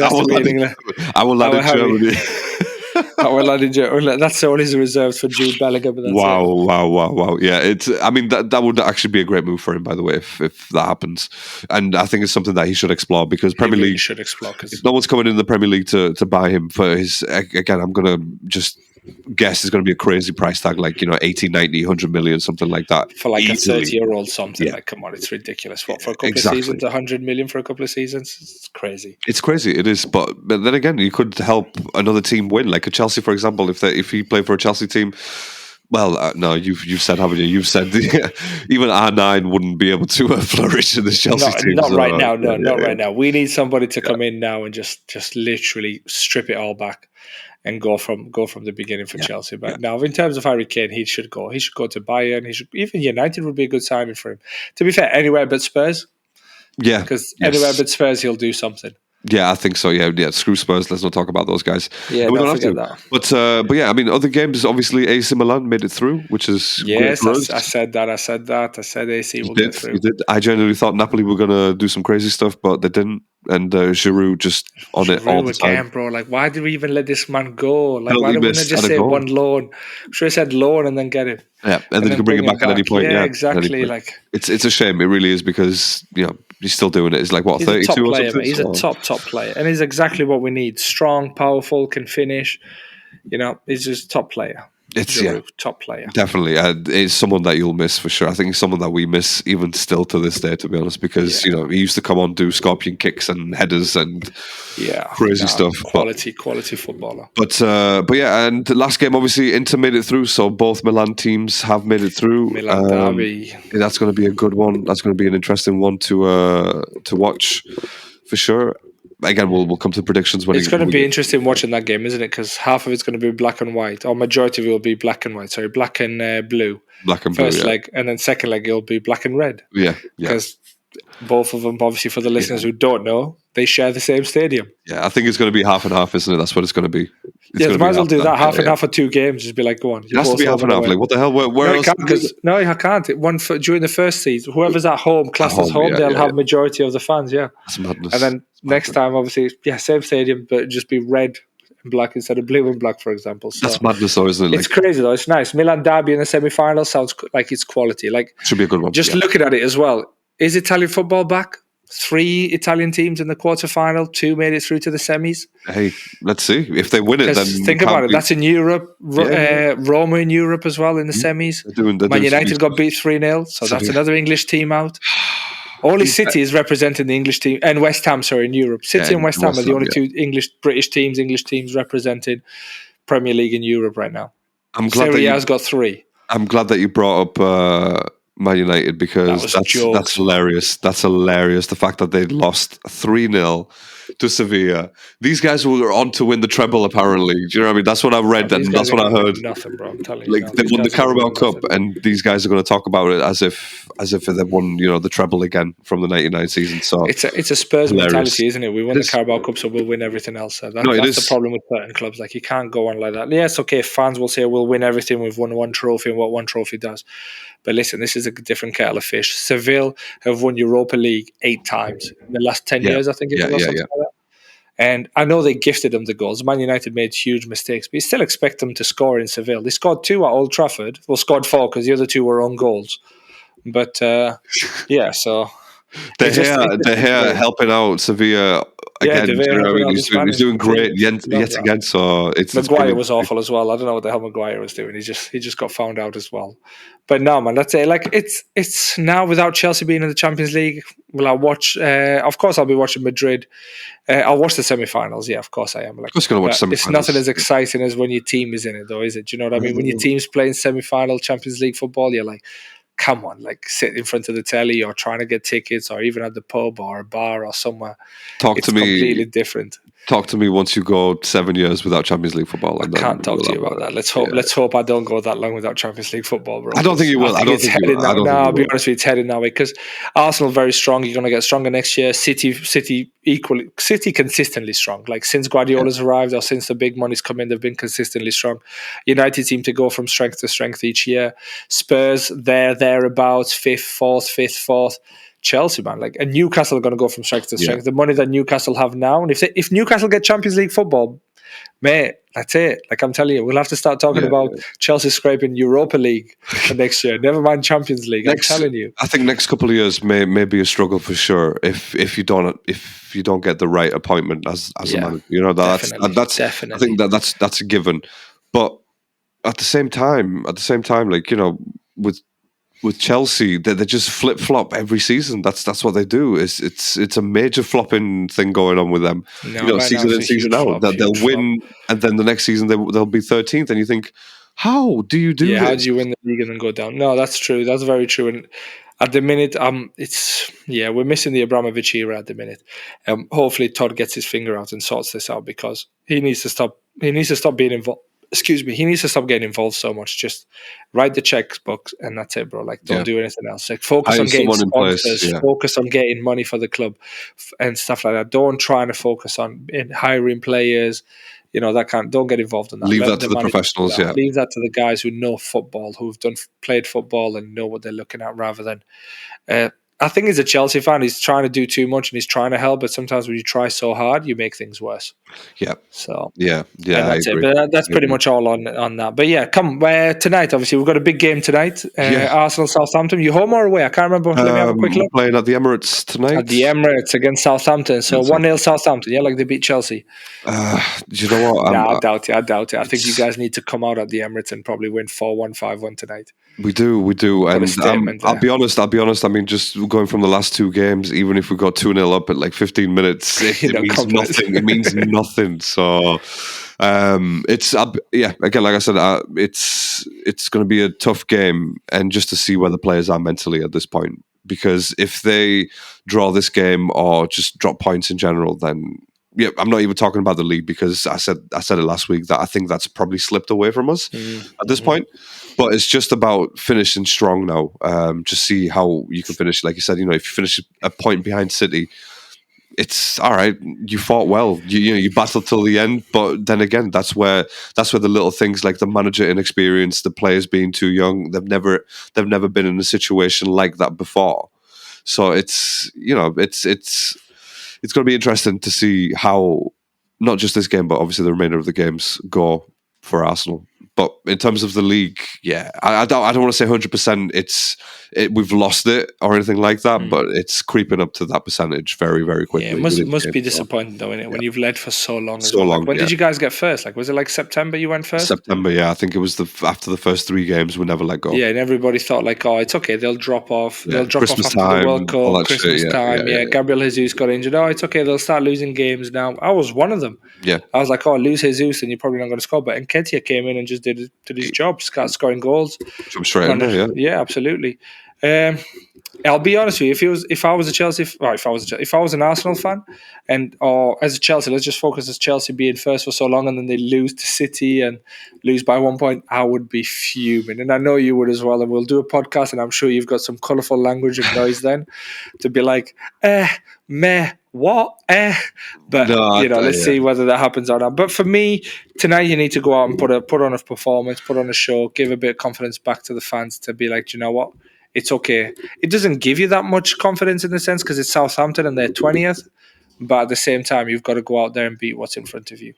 in Germany. That's always reserved for Jude Bellingham. Wow. Yeah, that would actually be a great move for him, by the way, if that happens. And I think it's something that he should explore because Premier League should explore. If no one's coming in the Premier League to buy him for his. Again, I'm going to just guess it's going to be a crazy price tag, 80, 90, 100 million, something like that. For a 30-year-old something. Yeah. Come on, it's ridiculous. What, for a couple of seasons, 100 million for a couple of seasons? It's crazy. It's crazy, it is. But then again, you could help another team win. Like a Chelsea, for example, if he played for a Chelsea team, well, no, you've said, haven't you? You've said even R9 wouldn't be able to flourish in this Chelsea team. Not right now. Not right now. We need somebody to come in now and just literally strip it all back and go from the beginning for Chelsea. But now, in terms of Harry Kane, he should go. He should go to Bayern. Even United would be a good signing for him. To be fair, anywhere but Spurs. Yeah, because anywhere but Spurs, he'll do something. Yeah, I think so. Yeah. Screw Spurs. Let's not talk about those guys. Yeah, we don't have to. That. But yeah, I mean, other games. Obviously, AC Milan made it through, which is yes. I said that. I said AC will get through. You did. I genuinely thought Napoli were gonna do some crazy stuff, but they didn't. And Giroud just on it all the time, bro. Why did we even let this man go? Why didn't we just say one loan? I'm sure I said loan and then get it. Yeah, and then you can bring him back at any point. Yeah, exactly. It's a shame. It really is because he's still doing it. He's like, what, 32 or something? He's a top player. And he's exactly what we need. Strong, powerful, can finish. He's just top player. It's top player. Definitely. It's someone that you'll miss for sure. I think it's someone that we miss even still to this day, to be honest, because he used to come on, do scorpion kicks and headers and crazy stuff. Quality footballer. But yeah, and the last game, obviously, Inter made it through, so both Milan teams have made it through. Milan derby. That's going to be a good one. That's going to be an interesting one to watch for sure. Again, we'll come to predictions when it's going to be interesting watching that game, isn't it? Because half of it's going to be black and white, or majority of it will be black and white. Sorry, black and blue. Black and blue. First leg, and then second leg it'll be black and red. Yeah. Because Both of them, obviously, for the listeners who don't know, they share the same stadium. Yeah, I think it's going to be half and half, isn't it? That's what it's going to be. They might as well do that. Half and half for 2 games. Just be like, go on. It has to be half and half. Like, what the hell? Where else? No, you can't. During the first season, whoever's at home, classed as home, they'll have majority of the fans. Yeah, that's madness. And then next time, obviously, same stadium, but just be red and black instead of blue and black, for example. So that's madness, though, isn't it? It's crazy, though. It's nice. Milan derby in the semi-final sounds like it's quality. Like, should be a good one. Just looking at it as well. Is Italian football back? 3 Italian teams in the quarterfinal, 2 made it through to the semis. Hey, let's see. If they win it, then think about it. That's in Europe. Roma in Europe as well in the semis. Man United got beat 3-0, so that's another English team out. Only City is representing the English team, and West Ham, in Europe. City and West Ham are the only 2 English teams representing Premier League in Europe right now. Serie A's got 3. I'm glad that you brought up Man United, because that's hilarious. That's hilarious. The fact that they lost 3-0 to Sevilla. These guys were on to win the treble, apparently. Do you know what I mean? That's what I've read, and that's what I heard. Nothing, bro. I'm telling you. Like, they won the Carabao Cup, and these guys are going to talk about it as if they won, the treble again from the '99 season. So it's a Spurs mentality, isn't it? We won the Carabao Cup, so we'll win everything else. So that's the problem with certain clubs. Like, you can't go on like that. Yes, okay, fans will say we'll win everything. We've won 1 trophy, and what 1 trophy does. But listen, this is a different kettle of fish. Seville have won Europa League 8 times in the last 10 years, I think it was. Like that. And I know they gifted them the goals. Man United made huge mistakes, but you still expect them to score in Seville. They scored 2 at Old Trafford. Well, scored 4 because the other 2 were own goals. But, so... De Gea helping out Sevilla again. He's doing great yet again. So Maguire was awful as well. I don't know what the hell Maguire was doing. He just got found out as well. But no, man, that's it. Like, it's now without Chelsea being in the Champions League. Will I watch? Of course, I'll be watching Madrid. I'll watch the semi-finals. Yeah, of course I am. Like, of course, going to watch semi-finals. It's nothing as exciting as when your team is in it, though, is it? Do you know what I mean? When your team's playing semi-final Champions League football, you're like, come on, like, sit in front of the telly or trying to get tickets or even at the pub or a bar or somewhere. It's completely different. Talk to me once you go 7 years without Champions League football. I can't talk to you about that. Let's hope I don't go that long without Champions League football, bro. I don't think you will. I'll be honest with you, it's heading that way, because Arsenal very strong. You're going to get stronger next year. City consistently strong. Like, since Guardiola's arrived or since the big money's come in, they've been consistently strong. United seem to go from strength to strength each year. Spurs, thereabouts, 5th, 4th. Chelsea, man, like, and Newcastle are going to go from strength to strength. The money that Newcastle have now, and if Newcastle get Champions League football, mate, that's it. Like, I'm telling you, we'll have to start talking about Chelsea scraping Europa League for next year. Never mind Champions League. I'm telling you. I think next couple of years may be a struggle for sure if you don't get the right appointment as a man. That's definitely. I think that's a given. But at the same time, like, with Chelsea, they just flip flop every season. That's what they do. It's a major flopping thing going on with them. Season in, season out. That they'll win, and then the next season they'll be 13th, and you think, how do you do this? How do you win the league and then go down? No, that's true. That's very true. And at the minute, we're missing the Abramovich era at the minute. Hopefully, Todd gets his finger out and sorts this out, because he needs to stop. He needs to stop being involved. He needs to stop getting involved so much. Just write the checkbooks and that's it, bro. Like, don't do anything else. Like, focus on getting sponsors, focus on getting money for the club and stuff like that. Don't try to focus on hiring players. Don't get involved in that. Leave that to the professionals, Leave that to the guys who know football, who've played football and know what they're looking at, rather than... I think he's a Chelsea fan. He's trying to do too much and he's trying to help, but sometimes when you try so hard, you make things worse. Yeah. So that's it. But that's pretty much all on that. But yeah, tonight. Obviously, we've got a big game tonight. Arsenal, Southampton. You home or away? I can't remember. Let me have a quick look. Playing at the Emirates tonight. At the Emirates against Southampton. So 1-0 Southampton. Yeah, like they beat Chelsea. Do you know what? I doubt it. I think you guys need to come out at the Emirates and probably win 4-1, 5-1 tonight. We do, and I'll be honest. I mean, just going from the last 2 games, even if we got 2-0 up at like 15 minutes, it means nothing. It means nothing. So, again, like I said, it's going to be a tough game, and just to see where the players are mentally at this point, because if they draw this game or just drop points in general, then yeah, I'm not even talking about the league because I said it last week that I think that's probably slipped away from us at this point. But it's just about finishing strong now. Just see how you can finish. Like you said, if you finish a point behind City, it's all right. You fought well. You battled till the end. But then again, that's where the little things like the manager inexperience, the players being too young, they've never been in a situation like that before. So it's going to be interesting to see how not just this game, but obviously the remainder of the games go for Arsenal. But in terms of the league, yeah, I don't want to say 100%. We've lost it or anything like that, but it's creeping up to that percentage very, very quickly. Yeah, it must be disappointing though, innit? When you've led for so long as well. long, when did you guys get first? Was it like September you went first? September, yeah. I think it was after the first 3 games we never let go. Yeah, and everybody thought like, oh, it's okay, they'll drop off. Yeah. They'll drop Christmas off after the World Cup, Christmas time. Yeah, Gabriel Jesus got injured. Oh, it's okay, they'll start losing games now. I was one of them. Yeah. I was like, oh, lose Jesus and you're probably not going to score. But Nketiah came in and just did his job, started scoring goals. From straight in there, yeah. Yeah, absolutely. I'll be honest with you. If I was an Arsenal fan, or as a Chelsea, let's just focus as Chelsea being first for so long, and then they lose to City and lose by 1 point, I would be fuming, and I know you would as well. And we'll do a podcast, and I'm sure you've got some colourful language and noise then to be like, meh, what, But let's see whether that happens or not. But for me, tonight you need to go out and put on a performance, put on a show, give a bit of confidence back to the fans to be like, do you know what? It's okay. It doesn't give you that much confidence in the sense because it's Southampton and they're 20th. But at the same time, you've got to go out there and beat what's in front of you.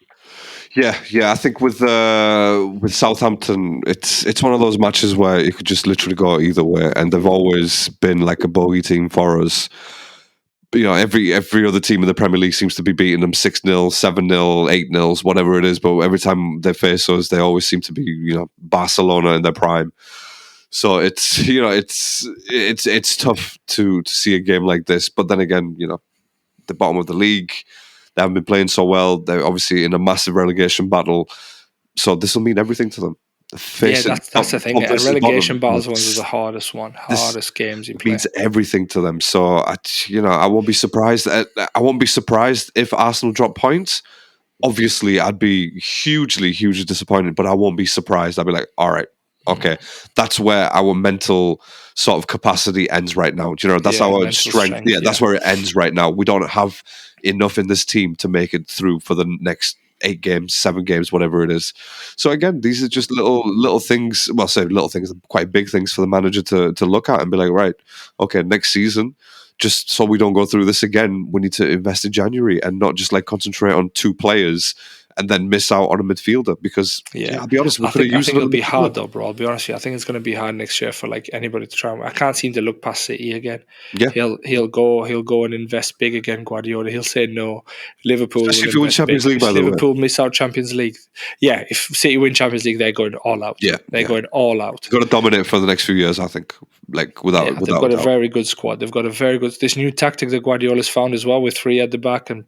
Yeah. I think with Southampton, it's one of those matches where it could just literally go either way, and they've always been like a bogey team for us. Every other team in the Premier League seems to be beating them 6-0, 7-0, 8-0, whatever it is. But every time they face us, they always seem to be Barcelona in their prime. So it's tough to see a game like this. But then again, the bottom of the league, they haven't been playing so well. They're obviously in a massive relegation battle. So this will mean everything to them. That's the thing. A relegation battles one is the hardest games you play. Means everything to them. So I won't be surprised. I won't be surprised if Arsenal drop points. Obviously, I'd be hugely, hugely disappointed, but I won't be surprised. I'd be like, all right. Okay, that's where our mental sort of capacity ends right now. That's our strength. Yeah, that's where it ends right now. We don't have enough in this team to make it through for the next 8 games, 7 games, whatever it is. So again, these are just little things. Well, say little things, quite big things for the manager to look at and be like, right, okay, next season, just so we don't go through this again, we need to invest in January and not just like concentrate on 2 players and then miss out on a midfielder because, I'll be honest, I think it'll be hard though, bro. I'll be honest with you. I think it's going to be hard next year for like anybody to try. I can't seem to look past City again. Yeah, he'll go and invest big again. Guardiola. He'll say no. Liverpool, especially if you win Champions League. By the way, Liverpool miss out Champions League. Yeah, if City win Champions League, they're going all out. Yeah, they're going all out. They're going to dominate for the next few years. I think, without. They've got a very good squad. They've got a very good. This new tactic that Guardiola's found as well, with 3 at the back and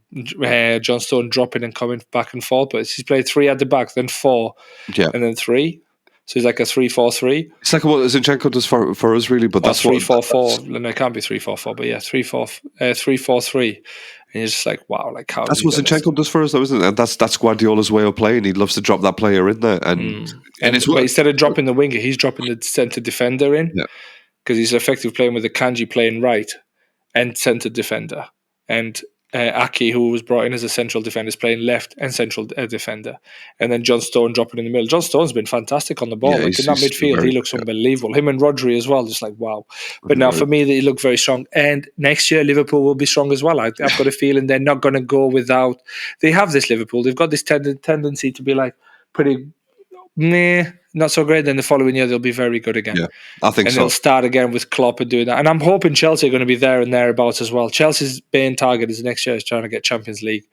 John Stone dropping and coming back and forth. But he's played 3 at the back, then 4, and then 3. So it's like a 3-4-3. It's like what Zinchenko does for us, really. But that's 3-4-4. No, it can't be 3-4-4. But yeah, 3-4-3. And you're just like, wow, like how? That's what Zinchenko does for us, though, isn't it? And that's Guardiola's way of playing. He loves to drop that player in there, and it's but instead of dropping the winger, he's dropping the centre defender in because he's effectively playing with the Kanji playing right and centre defender, and Aki, who was brought in as a central defender, is playing left and central defender. And then John Stone dropping in the middle. John Stone's been fantastic on the ball. In that midfield, he looks unbelievable. Him and Rodri as well, just like, wow. But now for me, they look very strong. And next year, Liverpool will be strong as well. I've got a feeling they're not going to go without... They have this Liverpool. They've got this tendency to be like pretty... not so great. Then the following year they'll be very good again. Yeah, I think so. And they'll start again with Klopp and doing that. And I'm hoping Chelsea are going to be there and thereabouts as well. Chelsea's main target is next year is trying to get Champions League.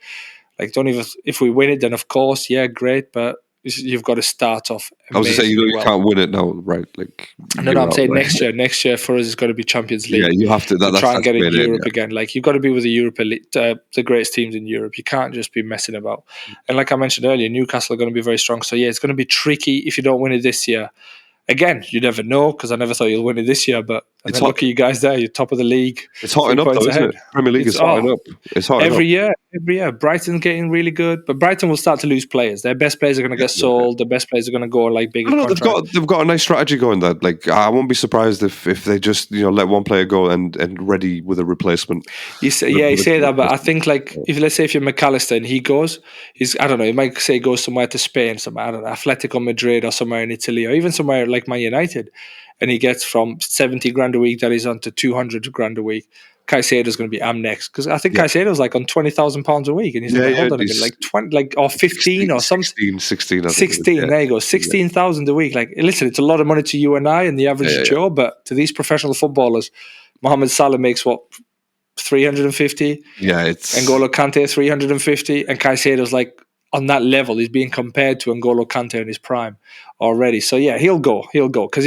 Like, don't even if we win it, then of course, yeah, great. But you've got to start off. I was going to say you can't win it now, right? Like, no, I'm saying next year. Next year for us is going to be Champions League. Yeah, you have to try and get in Europe again. Like, you've got to be with the Europa League, the greatest teams in Europe. You can't just be messing about. And like I mentioned earlier, Newcastle are going to be very strong. So yeah, it's going to be tricky if you don't win it this year. Again, you never know because I never thought you'll win it this year, but And then look at you guys there. You're top of the league. It's hotting 3 up, points though, isn't ahead. it? Premier League is hotting up. It's hotting every up. year. Brighton's getting really good, but Brighton will start to lose players. Their best players are going to get sold. The best players are going to go on like bigger contracts. They've got a nice strategy going. That like I won't be surprised if they just let one player go and ready with a replacement. You say that, but I think like let's say if you're McAllister and he goes, I don't know. He might say goes somewhere to Spain, somewhere I don't know, Atletico Madrid or somewhere in Italy, or even somewhere like Man United, and he gets from 70 grand a week that he's on to 200 grand a week. Caicedo's going to be next because I think Caicedo's like on £20,000 a week, and he's like, hold on a minute, like 20, or 15 or something. 16. 16. There you go, 16,000 a week. Like, listen, it's a lot of money to you and I and the average Joe, but to these professional footballers, Mohamed Salah makes what, 350? Yeah, it's N'Golo Kante 350, and Caicedo's like on that level. He's being compared to N'Golo Kante in his prime already. So yeah, he'll go because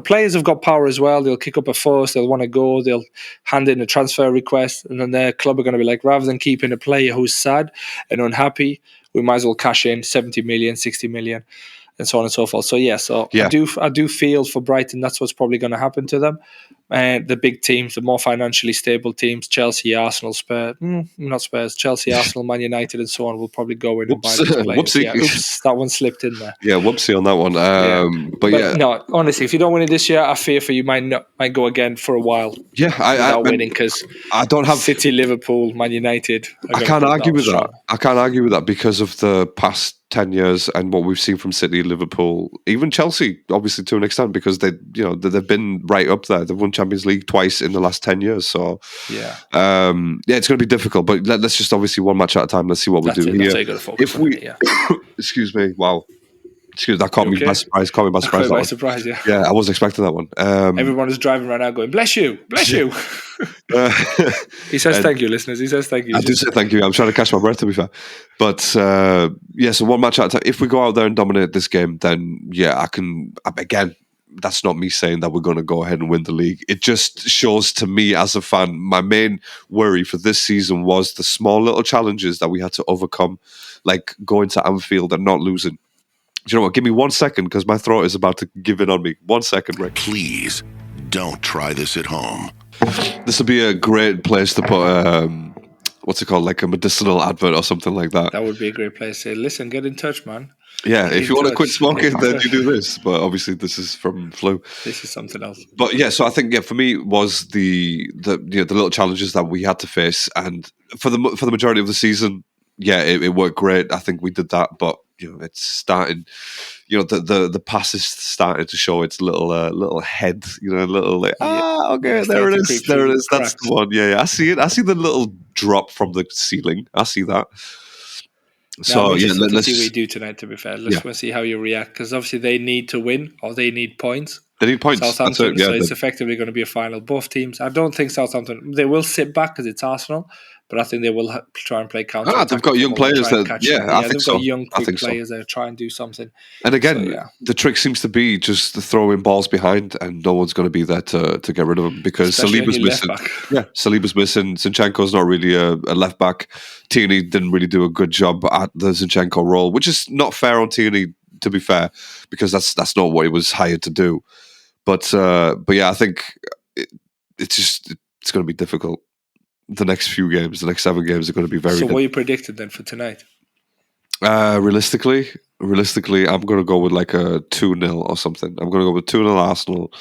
players have got power as well. They'll kick up a fuss. They'll want to go. They'll hand in a transfer request, and then their club are going to be like, rather than keeping a player who's sad and unhappy, we might as well cash in 70 million, 60 million. And so on and so forth. So I do feel for Brighton that's what's probably going to happen to them. And the big teams, the more financially stable teams, Chelsea, Arsenal, Spurs, not Spurs, Chelsea, Arsenal, Man United, and so on, will probably go in and buy these players. Whoopsie. Yeah, oops, that one slipped in there. Yeah, whoopsie on that one. But no, honestly, if you don't win it this year, I fear for you might go again for a while. Yeah, without winning because I don't have City, Liverpool, Man United. I can't argue with that. I can't argue with that because of the past 10 years and what we've seen from City, Liverpool, even Chelsea, obviously to an extent, because they've been right up there. They've won Champions League twice in the last 10 years. So it's going to be difficult. But let's just obviously one match at a time. Let's see what we do here. If we, excuse me, wow. Excuse that caught me by surprise. Yeah, I wasn't expecting that one. Everyone is driving right now going, bless you. He says thank you, listeners. He says thank you. I do say thank you. I'm trying to catch my breath, to be fair. But so one match at a time. If we go out there and dominate this game, then I can. Again, that's not me saying that we're going to go ahead and win the league. It just shows to me as a fan, my main worry for this season was the small little challenges that we had to overcome, like going to Anfield and not losing. Do you know what? Give me 1 second because my throat is about to give in on me. 1 second, Rick. Please don't try this at home. This would be a great place to put, what's it called, like a medicinal advert or something like that. That would be a great place to say, listen, get in touch, man. Yeah, if you want to quit smoking, then you do this. But obviously, this is from flu. This is something else. But so I think for me was the little challenges that we had to face, and for the majority of the season, it worked great. I think we did that, but it's starting. The pass is starting to show its little head. Little like okay, there it is. That's the one. Yeah, I see it. I see the little drop from the ceiling. I see that. So let's see what you do tonight. To be fair, let's see how you react because obviously they need to win or they need points. They need points. Southampton, so it's effectively going to be a final. Both teams. I don't think Southampton. They will sit back because it's Arsenal, but I think they will try and play counter. They've got young players that. I think so. Got young, quick players that try and do something. And again, the trick seems to be just throwing balls behind, and no one's going to be there to get rid of them because Saliba's missing. Saliba's missing. Zinchenko's not really a left back. Tierney didn't really do a good job at the Zinchenko role, which is not fair on Tierney, to be fair, because that's not what he was hired to do. But I think it's going to be difficult. The next few games, the next 7 games are going to be very. So, what are you predicted then for tonight? Realistically, I'm going to go with like a 2-0 or something. I'm going to go with 2-0 Arsenal.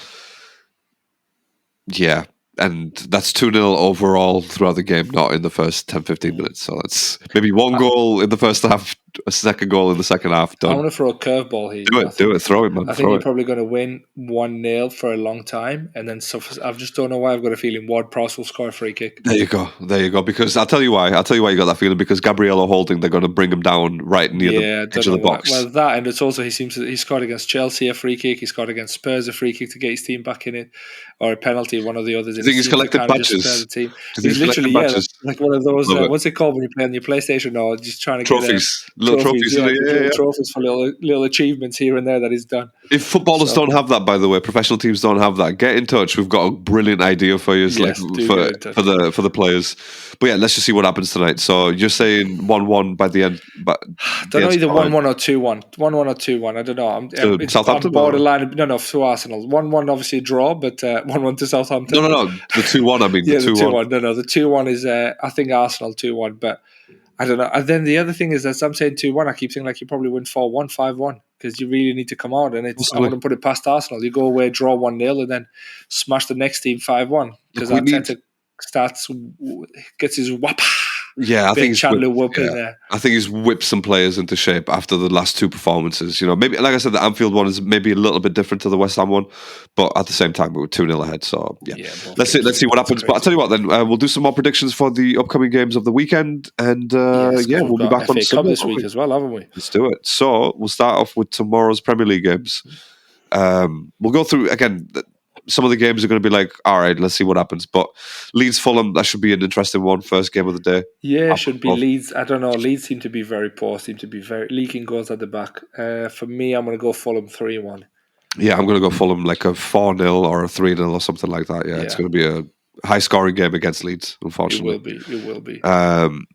Yeah, and that's 2-0 overall throughout the game, not in the first 10-15 minutes. So that's maybe one goal in the first half, a second goal in the second half. Done. I want to throw a curveball here. Do it. Throw it, man. I think you're probably going to win 1-0 for a long time, and then I just don't know why I've got a feeling Ward-Prowse will score a free kick. There you go. Because I'll tell you why. You got that feeling because Gabriello Holding, they're going to bring him down right near the edge of the box. Well, that and it's also he scored against Chelsea a free kick. He scored against Spurs a free kick to get his team back in it, or a penalty. One of the others. I think he's collected badges. He's literally like one of those. What's it called when you play on your PlayStation or just trying to trophies. little trophies. little trophies for little achievements here and there that he's done. If footballers don't have that, by the way, professional teams don't have that, get in touch. We've got a brilliant idea for you, for the players. But yeah, let's just see what happens tonight. So you're saying 1-1 by the end? But I don't know, either 1-1 or 2-1. 1-1 or 2-1. I don't know. It's Southampton, borderline. No, to Arsenal. 1-1 obviously a draw, but 1-1 to Southampton. No. The 2-1. I mean, the 2-1. No. The 2-1 is I think Arsenal 2-1, but. I don't know. And then the other thing is that I'm saying 2-1. I keep saying like you probably win 4-1, 5-1 because you really need to come out. And I wouldn't put it past Arsenal. You go away, draw 1-0, and then smash the next team 5-1 because Arteta gets his whap. Yeah, I think I think he's whipped some players into shape after the last two performances. Maybe like I said, the Anfield one is maybe a little bit different to the West Ham one, but at the same time we were 2-0 ahead. So let's see what happens. But I'll tell you what, then we'll do some more predictions for the upcoming games of the weekend, and we'll be back on Sunday this week as well, haven't we? Let's do it. So we'll start off with tomorrow's Premier League games. We'll go through again. Some of the games are going to be like, all right, let's see what happens. But Leeds-Fulham, that should be an interesting one. First game of the day. Yeah, should be Leeds. I don't know. Leeds seem to be very poor. Seem to be very leaking goals at the back. For me, I'm going to go Fulham 3-1. Yeah, I'm going to go Fulham like a 4-0 or a 3-0 or something like that. Yeah, it's going to be a high-scoring game against Leeds, unfortunately. It will be.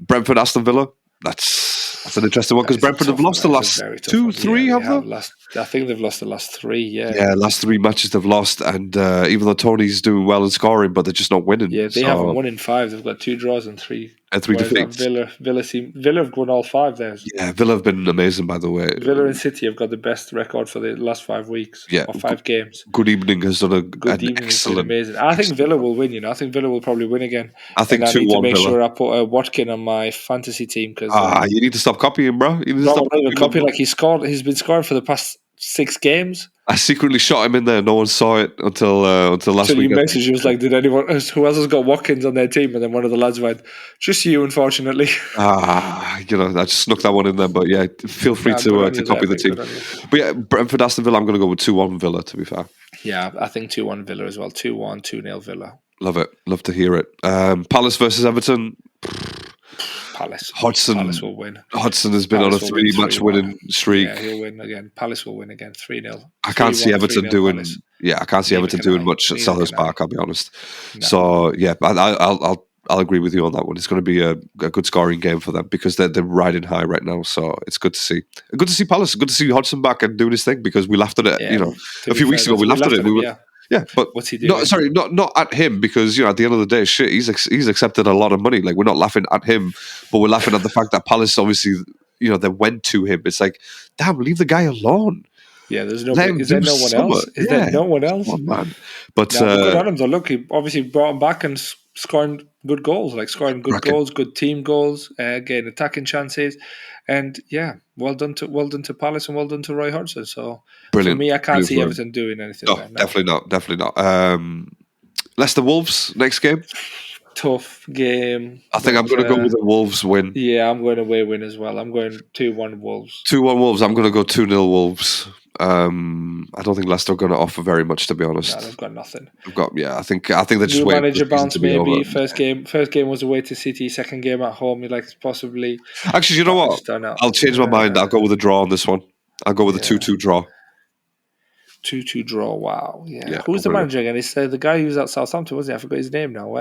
Brentford-Aston Villa. That's an interesting one because Brentford have lost the last 2-3, have they? I think they've lost the last 3, Yeah, last 3 matches they've lost, and even though Tony's doing well in scoring, but they're just not winning. Yeah, they haven't won in 5. They've got 2 draws and 3 defeats. Villa have won all 5 there. Yeah, Villa have been amazing, by the way. Villa and City have got the best record for the last 5 weeks, or 5 games. Good Evening has done an excellent. Amazing. I think Villa will win. I think Villa will probably win again. I think 2-1 I need to make Villa. sure I put Watkin on my fantasy team because you need to stop copying, bro. You need to stop copying. Like he's been scoring for the past 6 games. I secretly shot him in there. No one saw it until last week. You messaged you was like, "Did anyone? Who else has got Watkins on their team?" And then one of the lads went, "Just you, unfortunately." I just snuck that one in there. But yeah, feel free to copy the team. But yeah, Brentford Aston Villa. I'm going to go with 2-1 Villa. To be fair. Yeah, I think 2-1 Villa as well. 2-1, 2-0 Villa. Love it. Love to hear it. Palace versus Everton. Palace will win. Hodgson has been on a 3-match winning streak. Yeah, he'll win again. Palace will win again. 3-0. I can't see Everton doing. Palace. Yeah, I can't see Everton doing much at Selhurst Park. I'll be honest. No. So yeah, I'll agree with you on that one. It's going to be a good scoring game for them because they're riding high right now. So it's good to see. Good to see Palace. Good to see Hodgson back and doing his thing because we laughed at it. A few weeks ago we laughed at it. Yeah, but what's he doing? Not at him because at the end of the day, shit, he's accepted a lot of money. Like we're not laughing at him, but we're laughing at the fact that Palace obviously, they went to him. It's like, damn, leave the guy alone. Yeah, there's no. Is there no one else? Is there no one else? Oh, man. But good on him though. Look, he obviously brought him back and scoring good goals, goals, good team goals, getting attacking chances, and well done to Palace and well done to Roy Hodgson. So brilliant. For me, I can't see Everton doing anything. No, definitely not. Leicester Wolves next game. Tough game. I think I'm going to go with the Wolves win. Yeah, I'm going away win as well. I'm going 2-1 Wolves. 2-1 Wolves. I'm going to go 2-0 Wolves. I don't think Leicester are going to offer very much, to be honest. No, they've got nothing. I think they're just waiting. Manager bounce maybe. First game was away to City. Second game at home. Possibly. Actually, you know what? I'll change my mind. I'll go with a draw on this one. I'll go with a 2-2 draw. 2-2 draw. Wow. Yeah. Who's the manager again? It's the guy who's at Southampton, wasn't he? I forgot his name now.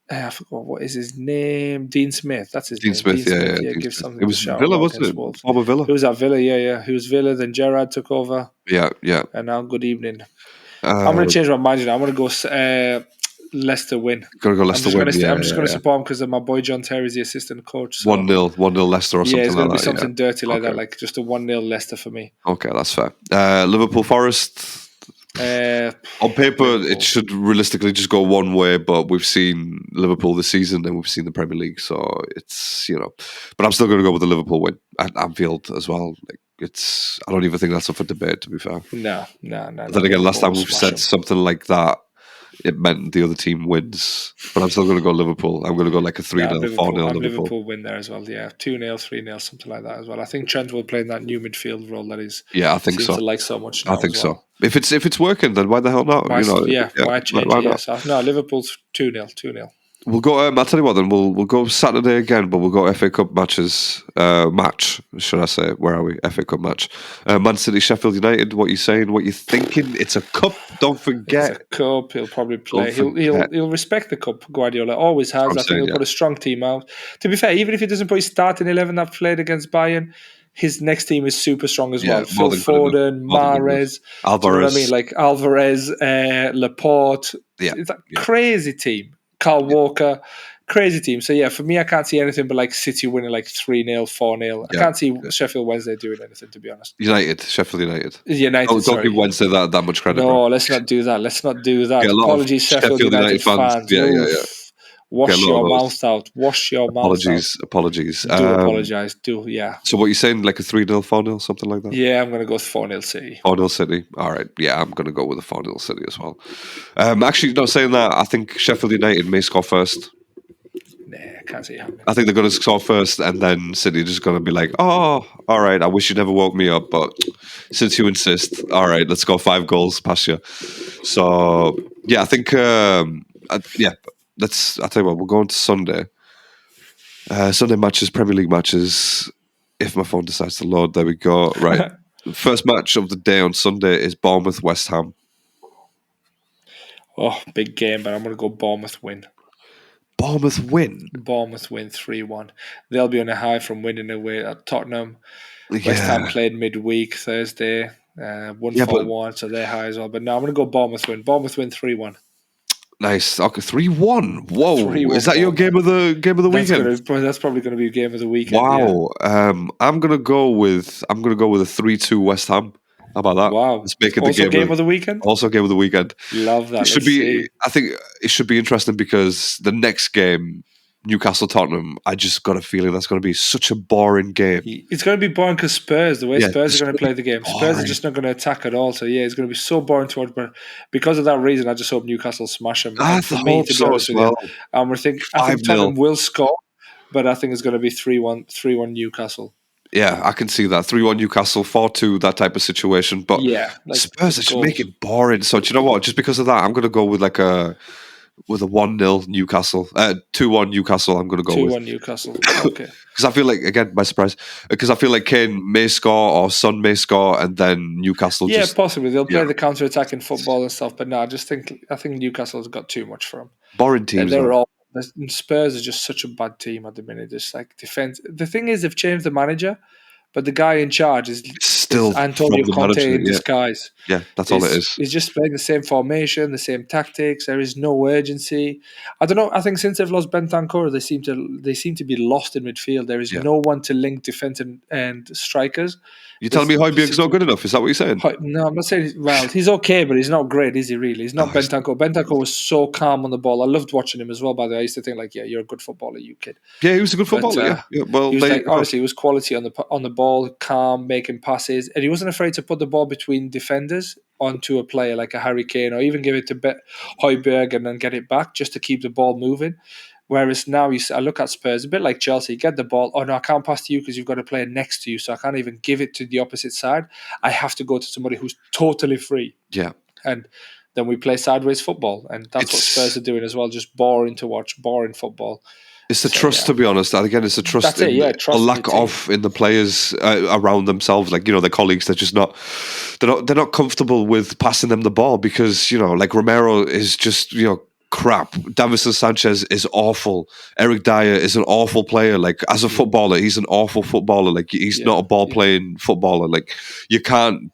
I forgot what is his name. Dean Smith. That's his name. Smith, yeah. Give something. It was Villa, wasn't it? Wolves. Former Villa. It was at Villa. Yeah. He was Villa. Then Gerrard took over. Yeah. And now good evening. I'm going to change my mind. I'm going to go Leicester win. Going to go Leicester win. I'm just going to support him because my boy John Terry is the assistant coach. So. 1-0 Leicester or something like that. Yeah, it's going to be something dirty like that, like just a 1-0 Leicester for me. Okay, that's fair. Liverpool Forest. On paper, it should realistically just go one way, but we've seen Liverpool this season and we've seen the Premier League, so it's But I'm still going to go with the Liverpool win at Anfield as well. Like I don't even think that's up for debate, to be fair. No. Then again, last time we've said something like that, it meant the other team wins. But I'm still going to go Liverpool. I'm going to go like a 3-0, 4-0 Liverpool win there as well. Yeah, 2-0, 3-0, something like that as well. I think Trent will play in that new midfield role that is. Yeah, I think so. To like so much. Now I think so. If it's working, then why the hell not? Why change? Why not? No, Liverpool's 2-0. We'll go. I'll tell you what. Then we'll go Saturday again, but we'll go FA Cup matches. Match, should I say? Where are we? FA Cup match. Man City, Sheffield United. What you saying? What you thinking? It's a cup. Don't forget. It's a cup. He'll probably play. Don't He'll respect the cup. Guardiola always has. I'm I think saying, he'll put a strong team out. To be fair, even if he doesn't put his starting 11 that played against Bayern, his next team is super strong as well. more Phil than good enough. Foden, More than good enough. Mahrez. Alvarez. Do you know what I mean? Like Alvarez, Laporte. Yeah. It's a crazy team. Carl Walker. Crazy team. So yeah, for me, I can't see anything but like City winning like 3-0, 4-0. I can't see Sheffield Wednesday doing anything, to be honest. Sheffield United. United. Don't give Wednesday that much credit. No, bro. let's not do that. Apologies, Sheffield United fans. Yeah. Wash your mouth out. Wash your mouth out. Apologies. Do apologise. Yeah. So what are you saying? Like a 3-0, 4-0, something like that? Yeah, I'm going to go with 4-0 City. 4-0 City. All right. Yeah, I'm going to go with a 4-0 City as well. Actually, not saying that. I think Sheffield United may score first. Nah, I can't see it happening. I think they're going to score first, and then City just going to be like, oh, all right, I wish you never woke me up, but since you insist, all right, let's go 5 goals past you. So, yeah, I think, I'll tell you what, we'll go on to Sunday. Sunday matches, Premier League matches. If my phone decides to load, there we go. Right. First match of the day on Sunday is Bournemouth West Ham. Oh, big game, but I'm going to go Bournemouth win. Bournemouth win? Bournemouth win 3-1. They'll be on a high from winning away at Tottenham. West Ham played midweek Thursday. 1-4-1, so they're high as well. But no, I'm going to go Bournemouth win. Bournemouth win 3-1. Nice. Okay, 3-1. Whoa. 3-1 is that your game of the weekend? That's probably going to be game of the weekend. Wow. Yeah. I'm going to go with a 3-2 West Ham. How about that? Wow. Let's make it also the game of the weekend? Also game of the weekend. Love that. I think it should be interesting because the next game, Newcastle-Tottenham, I just got a feeling that's going to be such a boring game. It's going to be boring because Spurs, the way Spurs are going to play the game. Spurs are just not going to attack at all. So, yeah, it's going to be so boring to watch. But because of that reason, I just hope Newcastle smash them. I hope so as well. I think Tottenham will score, but I think it's going to be 3-1 Newcastle. Yeah, I can see that. 3-1 Newcastle, 4-2, that type of situation. But Spurs just make it boring. So, do you know what? Just because of that, I'm going to go with a 1-0 Newcastle. 2-1 Newcastle, I'm going to go with. 2-1 Newcastle. Okay. Because I feel like, again, by surprise, because I feel like Kane may score or Son may score and then Newcastle just... Yeah, possibly. They'll play the counter-attacking football and stuff. But no, I think Newcastle's got too much for them. Boring teams. Spurs are just such a bad team at the minute. Just like defense. The thing is, they've changed the manager, but the guy in charge is still Antonio Conte in disguise. Yeah, that's all it is. He's just playing the same formation, the same tactics. There is no urgency. I don't know. I think since they've lost Bentancur, they seem to be lost in midfield. There is no one to link defense and strikers. You're telling me Højbjerg's not good enough? Is that what you're saying? No, I'm not saying. Well, he's okay, but he's not great, is he? Really, he's not Bentancur. Bentancur was so calm on the ball. I loved watching him as well. By the way, I used to think like, yeah, you're a good footballer, you kid. Yeah, he was a good footballer. Yeah. Well, he was honestly, he was quality on the ball, calm, making passes, and he wasn't afraid to put the ball between defenders onto a player like a Harry Kane, or even give it to Højbjerg and then get it back just to keep the ball moving. Whereas now I look at Spurs, a bit like Chelsea, get the ball. Oh, no, I can't pass to you because you've got a player next to you, so I can't even give it to the opposite side. I have to go to somebody who's totally free. Yeah. And then we play sideways football, and that's what Spurs are doing as well, just boring to watch, boring football. It's the trust, to be honest. Again, it's the trust trust a lack of in the players around themselves. Like, their colleagues, they're just they're not comfortable with passing them the ball because, like Romero is just, crap. Davinson Sanchez is awful. Eric Dyer is an awful player. Like, as a footballer, he's an awful footballer. Like, he's not a ball playing footballer. Like, you can't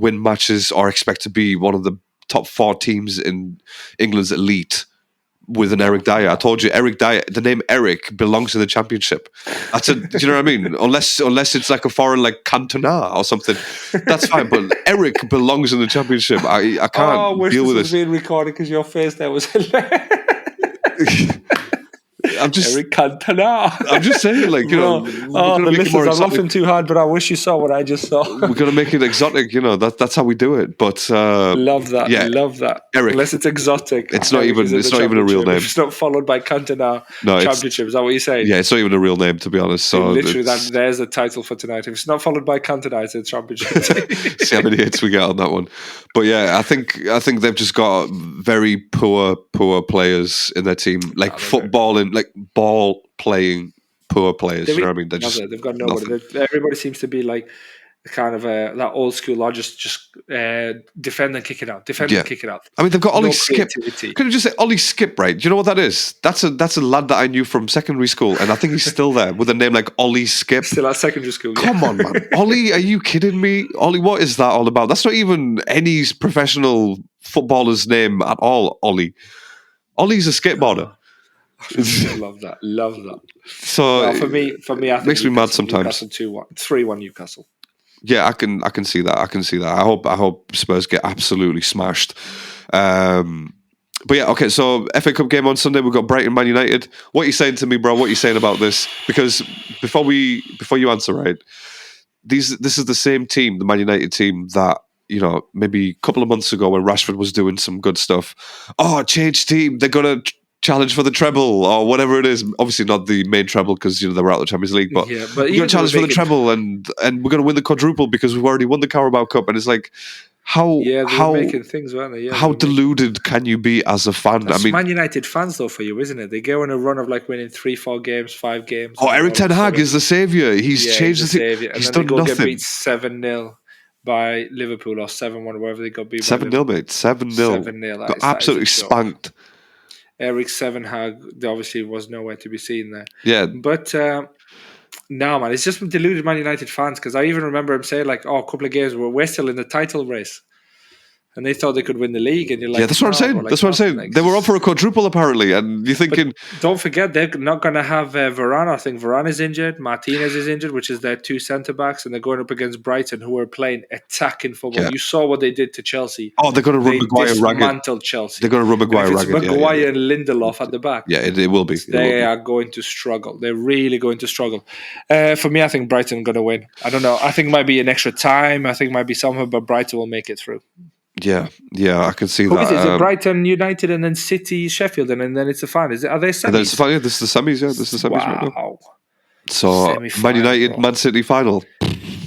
win matches or expect to be one of the top 4 teams in England's elite with an Eric Dyer. I told you, Eric Dyer, the name Eric belongs in the Championship. Do you know what I mean? Unless it's like a foreign like Cantona or something, that's fine. But Eric belongs in the Championship. I can't deal with this. Being recorded because your face there was hilarious. I'm just Eric Cantona. I'm just saying, like, you know, the listeners, I'm laughing too hard, but I wish you saw what I just saw. We're gonna make it exotic, you know. That's how we do it. But love that. yeah, Love that. Eric, unless it's exotic. it's not Eric even a real name. If it's not followed by Cantona Championship, is that what you're saying? Yeah, it's not even a real name, to be honest. So literally, there's the title for tonight. If it's not followed by Cantona, it's a championship. See how many hits we get on that one. But yeah, I think they've just got very poor players in their team, like ball playing poor players. You know what I mean? They've got nobody. Everybody seems to be like kind of that old school. I just defend and kick it out. Defend and kick it out. I mean, they've got Ollie Skip. Can I just say Ollie Skip? Right? Do you know what that is? That's a lad that I knew from secondary school, and I think he's still there with a name like Ollie Skip. Still at secondary school. Come on, man. Ollie, are you kidding me? Ollie, what is that all about? That's not even any professional footballer's name at all. Ollie's a skateboarder. Love that. Love that. So for me, I think makes me mad sometimes. Newcastle 2-1, 3-1 Newcastle. Yeah, I can see that. I hope Spurs get absolutely smashed. But yeah, okay. So FA Cup game on Sunday. We've got Brighton Man United. What are you saying to me, bro? What are you saying about this? Because before you answer, right? This is the same team, the Man United team that, you know, maybe a couple of months ago when Rashford was doing some good stuff. Oh, change team. They're gonna challenge for the treble or whatever it is. Obviously not the main treble because, you know, they were out of the Champions League, but we're going to challenge for the treble and we're going to win the quadruple because we've already won the Carabao Cup. And it's like, how making things, weren't they? How deluded can you be as a fan? That's Man United fans though for you, isn't it? They go on a run of like winning 3-4 games, 5 games. Oh, Eric Ten Hag is the saviour. He's changed the thing. He's done nothing. Get beat 7-0 by Liverpool or 7-1, wherever they got beat. 7-0, mate. 7-0. Got absolutely spanked. Eric Ten Hag obviously was nowhere to be seen there. Yeah. But no, man, it's just deluded Man United fans because I even remember him saying like, a couple of games we're still in the title race. And they thought they could win the league, and you're like, yeah, that's what I'm saying. That's what I'm saying. Like, they were up for a quadruple apparently, and you're thinking, don't forget they're not going to have Varane. I think Varane is injured, Martinez is injured, which is their 2 centre backs, and they're going up against Brighton, who are playing attacking football. Yeah. You saw what they did to Chelsea. Oh, they're going to run Maguire ragged. Dismantled Chelsea. They're going to run Maguire ragged. Maguire and Lindelof at the back. Yeah, it will be. They are going to struggle. They're really going to struggle. For me, I think Brighton are going to win. I don't know. I think it might be an extra time. I think it might be somewhere, but Brighton will make it through. Yeah, I can see that. Is it Brighton, United, and then City, Sheffield, and then it's the final? Are they semis? And then it's the final. This is the semis. Yeah, this is the semis right now. So Man United, Man City final.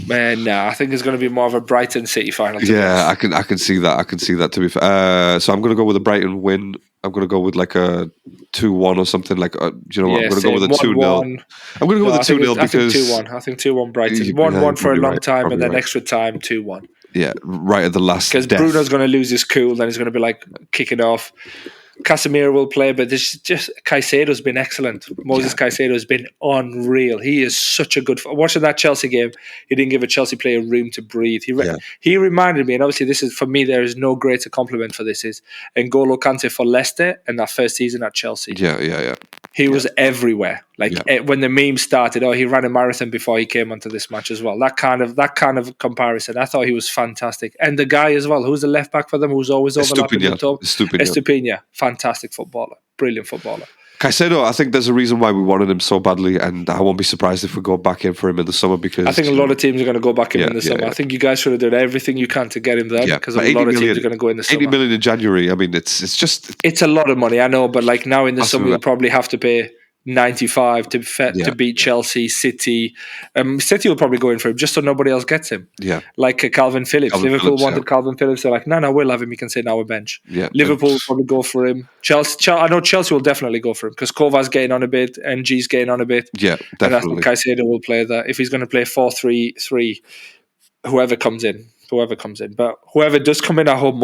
Man, no, I think it's going to be more of a Brighton City final. Yeah, I can see that. I can see that. To be fair, so I'm going to go with a Brighton win. I'm going to go with like a 2-1 or something. Like, I'm going to go with a 2-0. I'm going to go with a 2-0 because 2-1. I think 2-1 Brighton. 1-1 for a long time, and then extra time 2-1. Yeah, right at the last. Because Bruno's going to lose his cool, then he's going to be like kicking off. Casemiro will play, but this just Caicedo's been excellent. Moses Caicedo has been unreal. He is such a good. Watching that Chelsea game, he didn't give a Chelsea player room to breathe. He reminded me, and obviously this is for me. There is no greater compliment for this is N'Golo Kante for Leicester and that first season at Chelsea. Yeah. He was everywhere. When the meme started, he ran a marathon before he came onto this match as well. That kind of comparison. I thought he was fantastic. And the guy as well, who's the left back for them, who's always overlapping the top. Estupiñán, fantastic footballer, brilliant footballer. Caicedo, I think there's a reason why we wanted him so badly, and I won't be surprised if we go back in for him in the summer because I think a lot of teams are going to go back in the summer. I think you guys should have done everything you can to get him there because a lot of teams are going to go in the summer. 80 million in January. I mean, it's a lot of money. I know, but like now in the summer, we'll probably have to pay 95 to beat Chelsea, City. City will probably go in for him just so nobody else gets him. Yeah, like Calvin Phillips. Liverpool wanted Calvin Phillips. They're like, no, we'll have him. You can say now a bench. Yeah, Liverpool will probably go for him. Chelsea, I know Chelsea will definitely go for him because Kova's getting on a bit, NG's getting on a bit. Yeah, definitely. And I think Caicedo will play that if he's going to play 4-3-3. Whoever comes in. But whoever does come in, I hope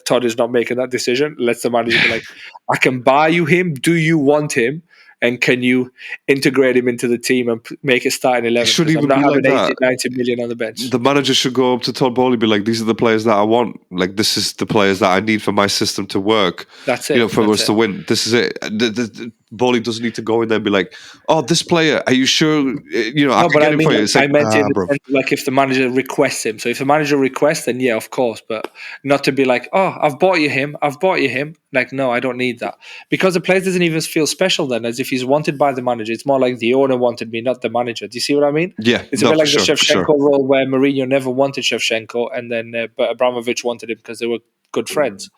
Todd is not making that decision. Let the manager be like, I can buy you him. Do you want him? And can you integrate him into the team and make it starting 11? Should even I'm not be having like 80, 90 million on the bench. The manager should go up to Todd Bowley and be like, these are the players that I want. Like, this is the players that I need for my system to work. That's it. For us to win. This is it. Bowley doesn't need to go in there and be like, "Oh, this player, are you sure? I can get him for you." It's I meant in the bro. sense of, like, if the manager requests him. So if the manager requests, then yeah, of course. But not to be like, "Oh, I've bought you him. Like, no, I don't need that, because the player doesn't even feel special then, as if he's wanted by the manager. It's more like the owner wanted me, not the manager. Do you see what I mean? Yeah, It's a bit like the for Shevchenko role, where Mourinho never wanted Shevchenko, and then but Abramovich wanted him because they were good friends.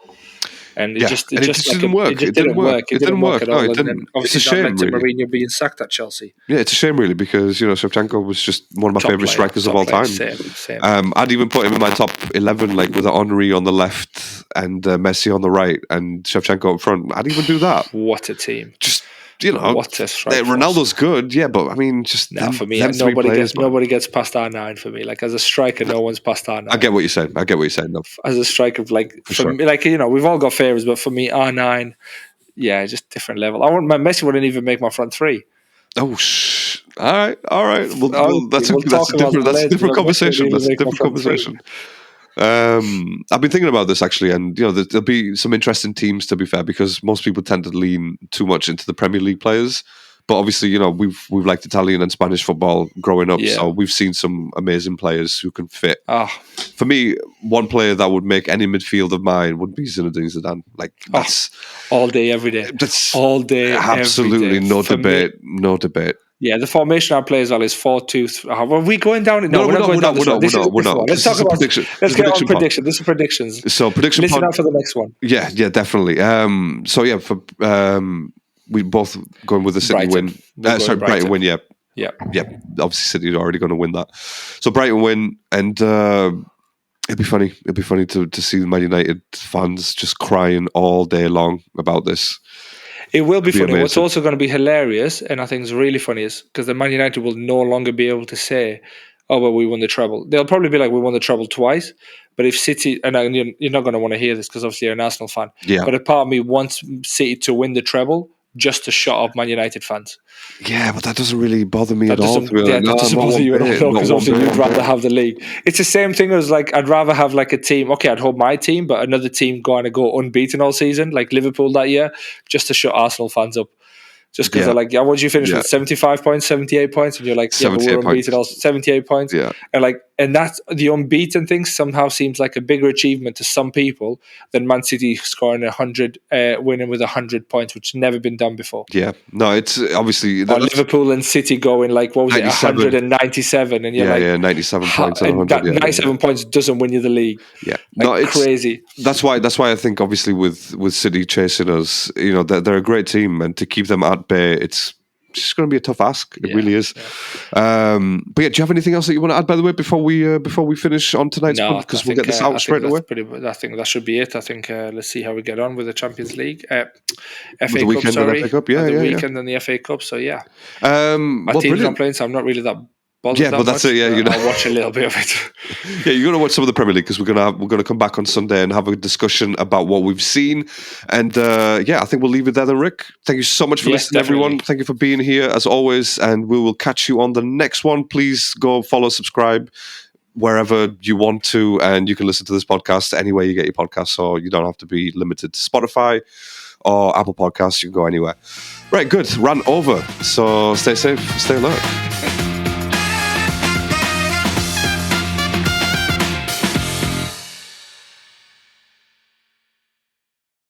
And it just didn't work. It just didn't work. It didn't work at all. No, it And didn't. then It's a obviously that shame, led to really. Mourinho being sacked at Chelsea. Yeah, it's a shame, really, because Shevchenko was just one of my favorite strikers of all time. Same. I'd even put him in my top 11, like with Henry on the left and Messi on the right and Shevchenko up front. I'd even do that. What a team! Just what a strike Ronaldo's good, yeah, but I mean, just for me, nobody gets past R9 for me. Like, as a striker, no one's past R9. I get what you're saying. No. As a striker, like, sure. me, like, we've all got favourites, but for me, R9, yeah, just different level. My Messi wouldn't even make my front three. Oh, all right. That's a different conversation. That's a different conversation. I've been thinking about this, actually, and there'll be some interesting teams, to be fair, because most people tend to lean too much into the Premier League players. But obviously, we've liked Italian and Spanish football growing up, so we've seen some amazing players who can fit. For me, one player that would make any midfield of mine would be Zinedine Zidane. Like, that's all day, every day. That's all day, absolutely every day. No debate. Yeah, the formation I play as well is 4-2-3. Are we going down? No, we're not. Let's talk about prediction. Let's get on prediction. This is predictions. So prediction. Listen out for the next one. Yeah, definitely. We both going with the City Brighton. win. Brighton win. Yeah. Obviously, City are already going to win that. So Brighton win, and it'd be funny. It'd be funny to see the Man United fans just crying all day long about this. It will be funny. Amazing. What's also going to be hilarious, and I think is really funny, is because the Man United will no longer be able to say, "Oh, well, we won the treble." They'll probably be like, "We won the treble twice." But if City, and you're not going to want to hear this because obviously you're an Arsenal fan, but a part of me wants City to win the treble just to shut up Man United fans. Yeah, but that doesn't really bother me at all. That doesn't bother you at all, because obviously you'd rather have the league. It's the same thing as, like, I'd rather have like a team. Okay, I'd hope my team, but another team going to go unbeaten all season, like Liverpool that year, just to shut Arsenal fans up. Just because they're like, what did you finish with? 75 points, 78 points? And you're like, but we're unbeaten also. 78 points. Yeah. And that's the unbeaten thing somehow seems like a bigger achievement to some people than Man City scoring 100, winning with 100 points, which has never been done before. Yeah. No, it's obviously... Or Liverpool and City going, like, what was 97. it, 197? And you're 97 points and 100. That 97 points doesn't win you the league. Yeah. It's crazy. That's why I think, obviously, with City chasing us, they're a great team, and to keep them at bay, it's just going to be a tough ask. It really is. Yeah. But do you have anything else that you want to add, by the way, before we finish on tonight's pod? Because we'll get this out straight away. I think that should be it. I think let's see how we get on with the Champions League, FA Cup. The weekend and the FA Cup. So yeah, my team's not playing, so I'm not really that. But that's it. Yeah, I'll watch a little bit of it. Yeah, you're gonna watch some of the Premier League, because we're gonna come back on Sunday and have a discussion about what we've seen. And I think we'll leave it there, then, Rick. Thank you so much for listening, everyone. Thank you for being here as always, and we will catch you on the next one. Please go follow, subscribe wherever you want to, and you can listen to this podcast anywhere you get your podcasts, so you don't have to be limited to Spotify or Apple Podcasts. You can go anywhere. Right, good. Ran over. So stay safe, stay alert.